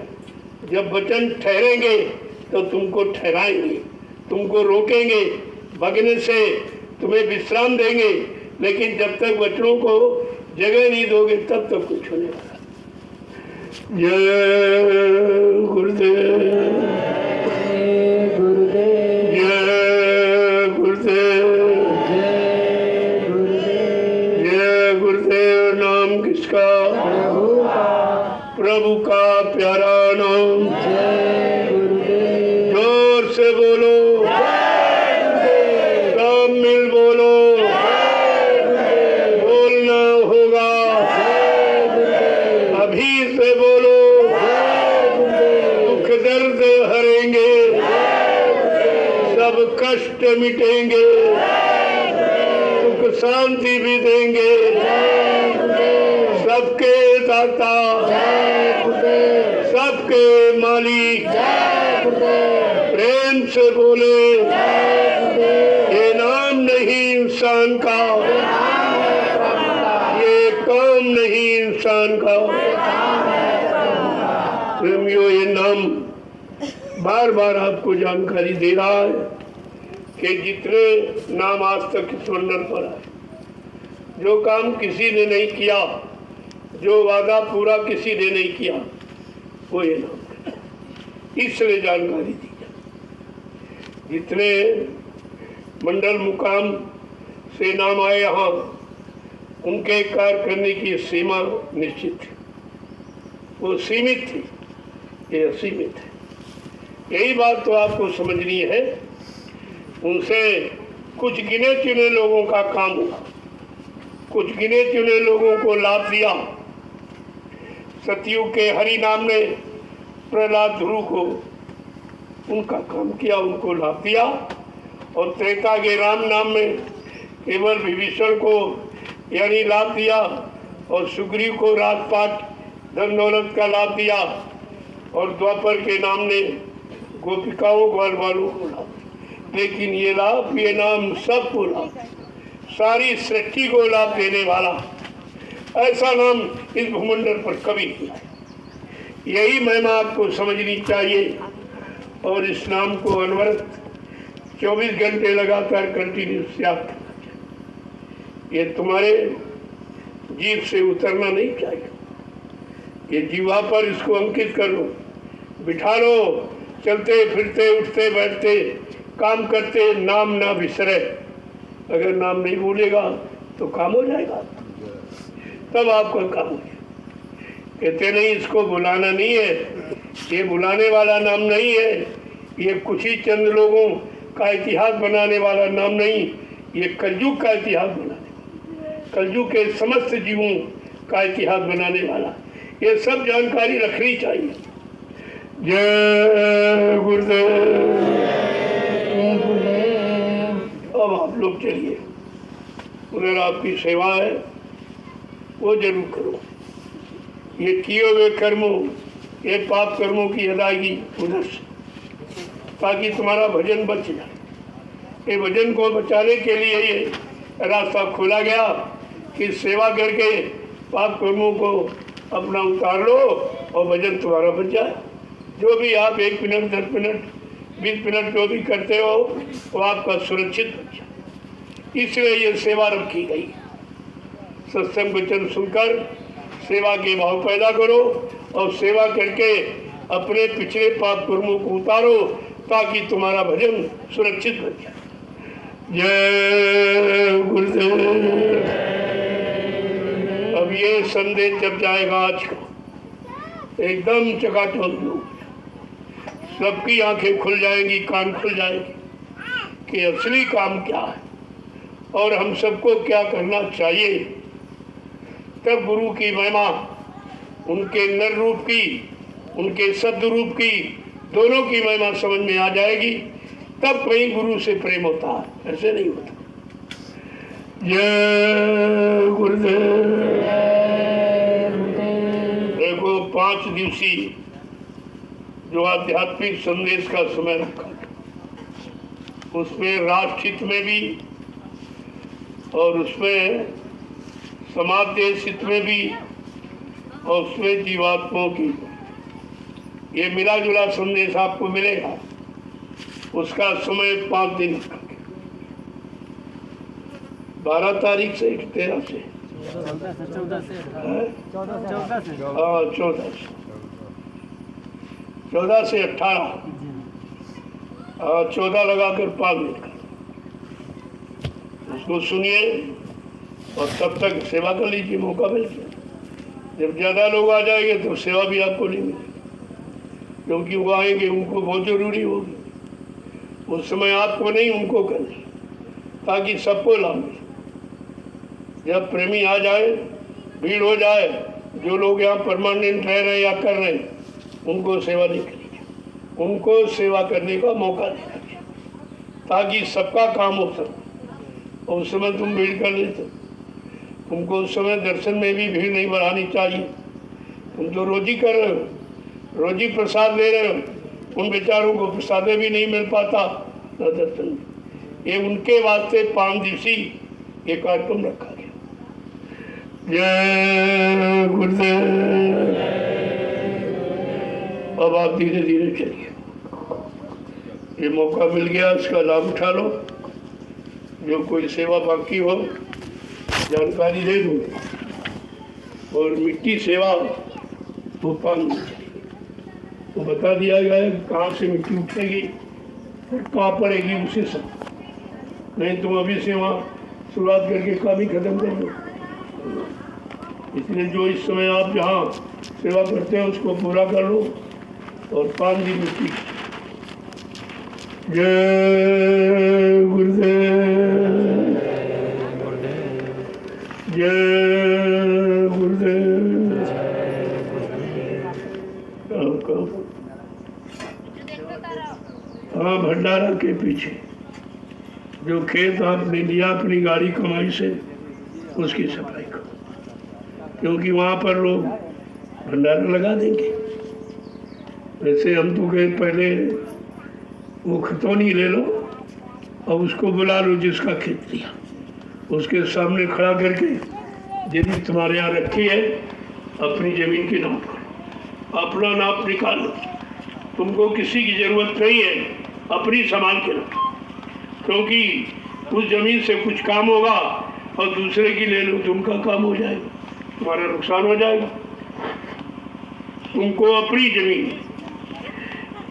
जब वचन ठहरेंगे तो तुमको ठहराएंगे, तुमको रोकेंगे भगने से, तुम्हें विश्राम देंगे, लेकिन जब तक वचनों को जगह नहीं दोगे तब तक कुछ होने वाला। जय गुरुदेव, जय गुरुदेव, जय गुरुदेव, जय गुरुदेव, जय गुरुदेव। नाम किसका? प्रभु का, प्रभु का प्यारा नाम। जय गुरुदेव, जोर से बोलो, सब मिल बोलो, बोलना होगा, अभी से बोलो, दुख दर्द हरेंगे, सब कष्ट मिटेंगे, सुख शांति भी देंगे, सबके दाता, सबके मालिक, प्रेम से बोले, ये नाम नहीं इंसान का, ये काम नहीं इंसान का। प्रेमियों, ये नाम बार बार आपको जानकारी दे रहा है कि जितने नाम आज तक इस मंडल पर आए, जो काम किसी ने नहीं किया, जो वादा पूरा किसी ने नहीं किया, वो ये नाम है। इसलिए जानकारी दी जाए। जितने मंडल मुकाम से नाम आए यहाँ, उनके कार्य करने की सीमा निश्चित थी, वो सीमित थी, ये असीमित है। यही बात तो आपको समझनी है। उनसे कुछ गिने चुने लोगों का काम हुआ, कुछ गिने चुने लोगों को लाभ दिया। सतयुग के हरि नाम ने प्रहलाद ध्रुव को उनका काम किया, उनको लाभ दिया, और त्रेता के राम नाम में केवल विभीषण को यानी लाभ दिया, और सुग्रीव को राजपाट धन दौलत का लाभ दिया, और द्वापर के नाम ने गोपिकाओं ग्वाल वालों को लाभ दिया। लेकिन ये लाभ, ये नाम सबको लाभ, सारी सृष्टि को लाभ देने वाला ऐसा नाम इस भूमंडल पर कभी नहीं है। यही महिमा आपको समझनी चाहिए, और इस नाम को अनवरत 24 घंटे लगातार कंटिन्यूस याद करना चाहिए। ये तुम्हारे जीव से उतरना नहीं चाहिए। ये जीवा पर इसको अंकित कर लो, बिठा लो, चलते फिरते उठते बैठते काम करते नाम ना बिसरे। अगर नाम नहीं भूलेगा तो काम हो जाएगा, तब आपका काम हो जाएगा। कहते नहीं इसको बुलाना नहीं है, ये बुलाने वाला नाम नहीं है, ये कुछ ही चंद लोगों का इतिहास बनाने वाला नाम नहीं, ये कलयुग का इतिहास बनाने, कलयुग के समस्त जीवों का इतिहास बनाने वाला। ये सब जानकारी रखनी चाहिए। जय गुरुदेव। जय गुरुदेव। अब आप लोग चलिए, उधर आपकी सेवा है वो जरूर करो। ये किए हुए कर्मों, ये पाप कर्मों की अदायगी उधर से, ताकि तुम्हारा भजन बच जाए। ये भजन को बचाने के लिए ये रास्ता खोला गया कि सेवा करके पाप कर्मों को अपना उतार लो और भजन तुम्हारा बच जाए। जो भी आप 1 मिनट 10 मिनट 20 मिनट जो भी करते हो वो आपका सुरक्षित बच जाए। इसलिए ये सेवा रखी गई। सत्संग वचन सुनकर सेवा के भाव पैदा करो, और सेवा करके अपने पिछले पाप कर्मों को उतारो, ताकि तुम्हारा भजन सुरक्षित बन जाए। जय गुरुदेव। अब ये संदेश जब जाएगा आज का, एकदम चकाचौंध, सबकी आंखें खुल जाएंगी, कान खुल जाएंगे कि असली काम क्या है और हम सबको क्या करना चाहिए। तब गुरु की महिमा, उनके नर रूप की, उनके शब्द रूप की, दोनों की महिमा समझ में आ जाएगी। तब कहीं गुरु से प्रेम होता है, ऐसे नहीं होता। जय गुरुदेव। जय गुरुदेव। 5 दिवसीय जो आध्यात्मिक संदेश का समय रखा, उसमें राष्ट्र हित में भी और उसमें समाज देश हित में भी और उसमें जीवात्माओं की ये मिला जुला संदेश आपको मिलेगा। उसका समय 5 दिन, 12 तारीख से 13 से 14 से 18, 14 लगाकर 5 दिन का उसको सुनिए और तब तक सेवा कर लीजिए। मौका मिल गया, जब ज़्यादा लोग आ जाएंगे तो सेवा भी आपको नहीं मिलेगी, क्योंकि वो आएंगे, उनको बहुत ज़रूरी होगी। उस समय आपको नहीं, उनको करनी, ताकि सबको लाभ मिले। जब प्रेमी आ जाए, भीड़ हो जाए, जो लोग यहाँ परमानेंट रह रहे हैं या कर रहे हैं, उनको सेवा नहीं करेंगे, उनको सेवा करने का मौका देंगे, ताकि सबका काम हो सके। और उस समय तुम भीड़ कर लेते, तुमको उस समय दर्शन में भी भीड़ नहीं बढ़ानी चाहिए। तुम तो रोजी कर रहे हो, रोजी प्रसाद ले रहे हो, उन बेचारों को प्रसाद भी नहीं मिल पाता न दर्शन। ये उनके वास्ते 5 दिवसीय ये कार्यक्रम रखा गया। जय गुरुदेव। अब आप धीरे धीरे चलिए, ये मौका मिल गया, इसका लाभ उठा लो। जो कोई सेवा बाकी हो जानकारी दे दूँ। और मिट्टी सेवा वो 5 दिन तो बता दिया गया है कहाँ से मिट्टी उठेगी और कहाँ पड़ेगी, उसी से। नहीं तुम अभी से वहाँ शुरुआत करके काम ही खत्म कर दो। इसलिए जो इस समय आप जहाँ सेवा करते हैं उसको पूरा कर लो और 5 दिन मिट्टी। जय गुरुदेव, जय गुरुदेव। हाँ, भंडारा के पीछे जो खेत आपने लिया अपनी गाड़ी कमाई से, उसकी सफाई करो, क्योंकि वहाँ पर लोग भंडारा लगा देंगे। वैसे हम तो कहे पहले वो खतौनी ले लो और उसको बुला लो जिसका खेत लिया, उसके सामने खड़ा करके यदि तुम्हारे यहाँ रखी है अपनी ज़मीन की नाप करो, अपना नाप निकालो। तुमको किसी की ज़रूरत नहीं है, अपनी संभाल के रखो, क्योंकि उस ज़मीन से कुछ काम होगा और दूसरे की ले लो, तुमका काम हो जाएगा, तुम्हारा नुकसान हो जाएगा। तुमको अपनी ज़मीन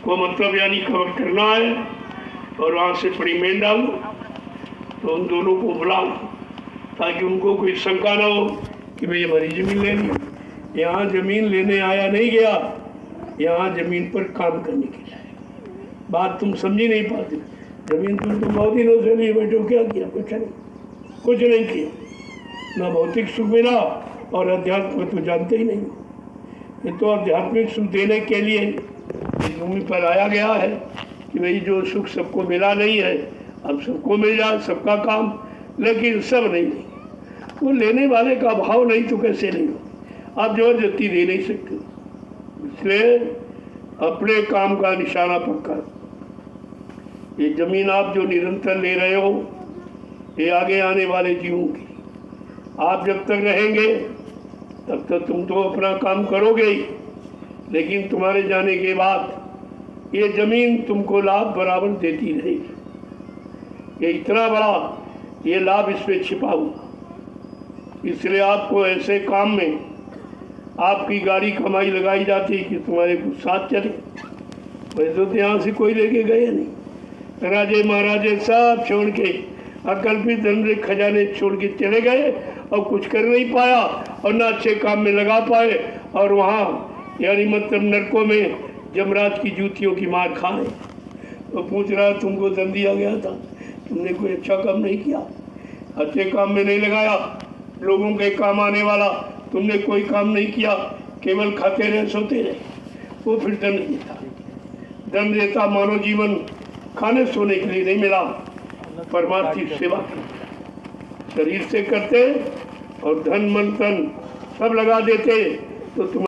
को मतलब यानी कवर करना है और वहाँ से पड़ी मेन डालो, तो उन दोनों को बुला लो ताकि उनको कोई शंका ना हो कि भाई हमारी ज़मीन लेनी है। यहाँ ज़मीन लेने आया नहीं गया, यहाँ ज़मीन पर काम करने के लिए। बात तुम समझी नहीं पाते। ज़मीन तुम तो बहुत दिनों से लिए बैठो, क्या किया? कुछ नहीं किया। ना भौतिक सुख मिला और अध्यात्म तो जानते ही नहीं। ये तो आध्यात्मिक सुख देने के लिए इस भूमि पर आया गया है कि भाई जो सुख सबको मिला नहीं है अब सबको मिल जाए, सबका काम। लेकिन सब नहीं, वो लेने वाले का भाव नहीं तो कैसे नहीं हो, आप जबरदस्ती दे नहीं सकते। इसलिए अपने काम का निशाना पक्का। ये ज़मीन आप जो निरंतर ले रहे हो, ये आगे आने वाले जीवों की। आप जब तक रहेंगे तब तक तुम तो अपना काम करोगे ही, लेकिन तुम्हारे जाने के बाद ये ज़मीन तुमको लाभ बराबर देती रहेगी। ये इतना बड़ा ये लाभ इसमें छिपा हुआ। इसलिए आपको ऐसे काम में आपकी गाड़ी कमाई लगाई जाती है कि तुम्हारे कुछ साथ चले। वैसे तो यहाँ से कोई लेके गए नहीं, राजे महाराजे सब छोड़ के अकल्पित धन खजाने छोड़ के चले गए और कुछ कर नहीं पाया और ना अच्छे काम में लगा पाए, और वहाँ यानी मतलब नरकों में जमराज की जूतियों की मार खाए। तो पूछ रहा तुमको धन दिया गया था, तुमने कोई अच्छा काम नहीं किया, अच्छे काम में नहीं लगाया, लोगों के काम आने वाला तुमने कोई काम नहीं किया, केवल खाते रहे सोते रहे। वो फिर दंड देता। दंड देता मानव जीवन खाने सोने के लिए नहीं मिला, परमार्थी सेवा शरीर से करते और धन मन तन सब लगा देते तो तुम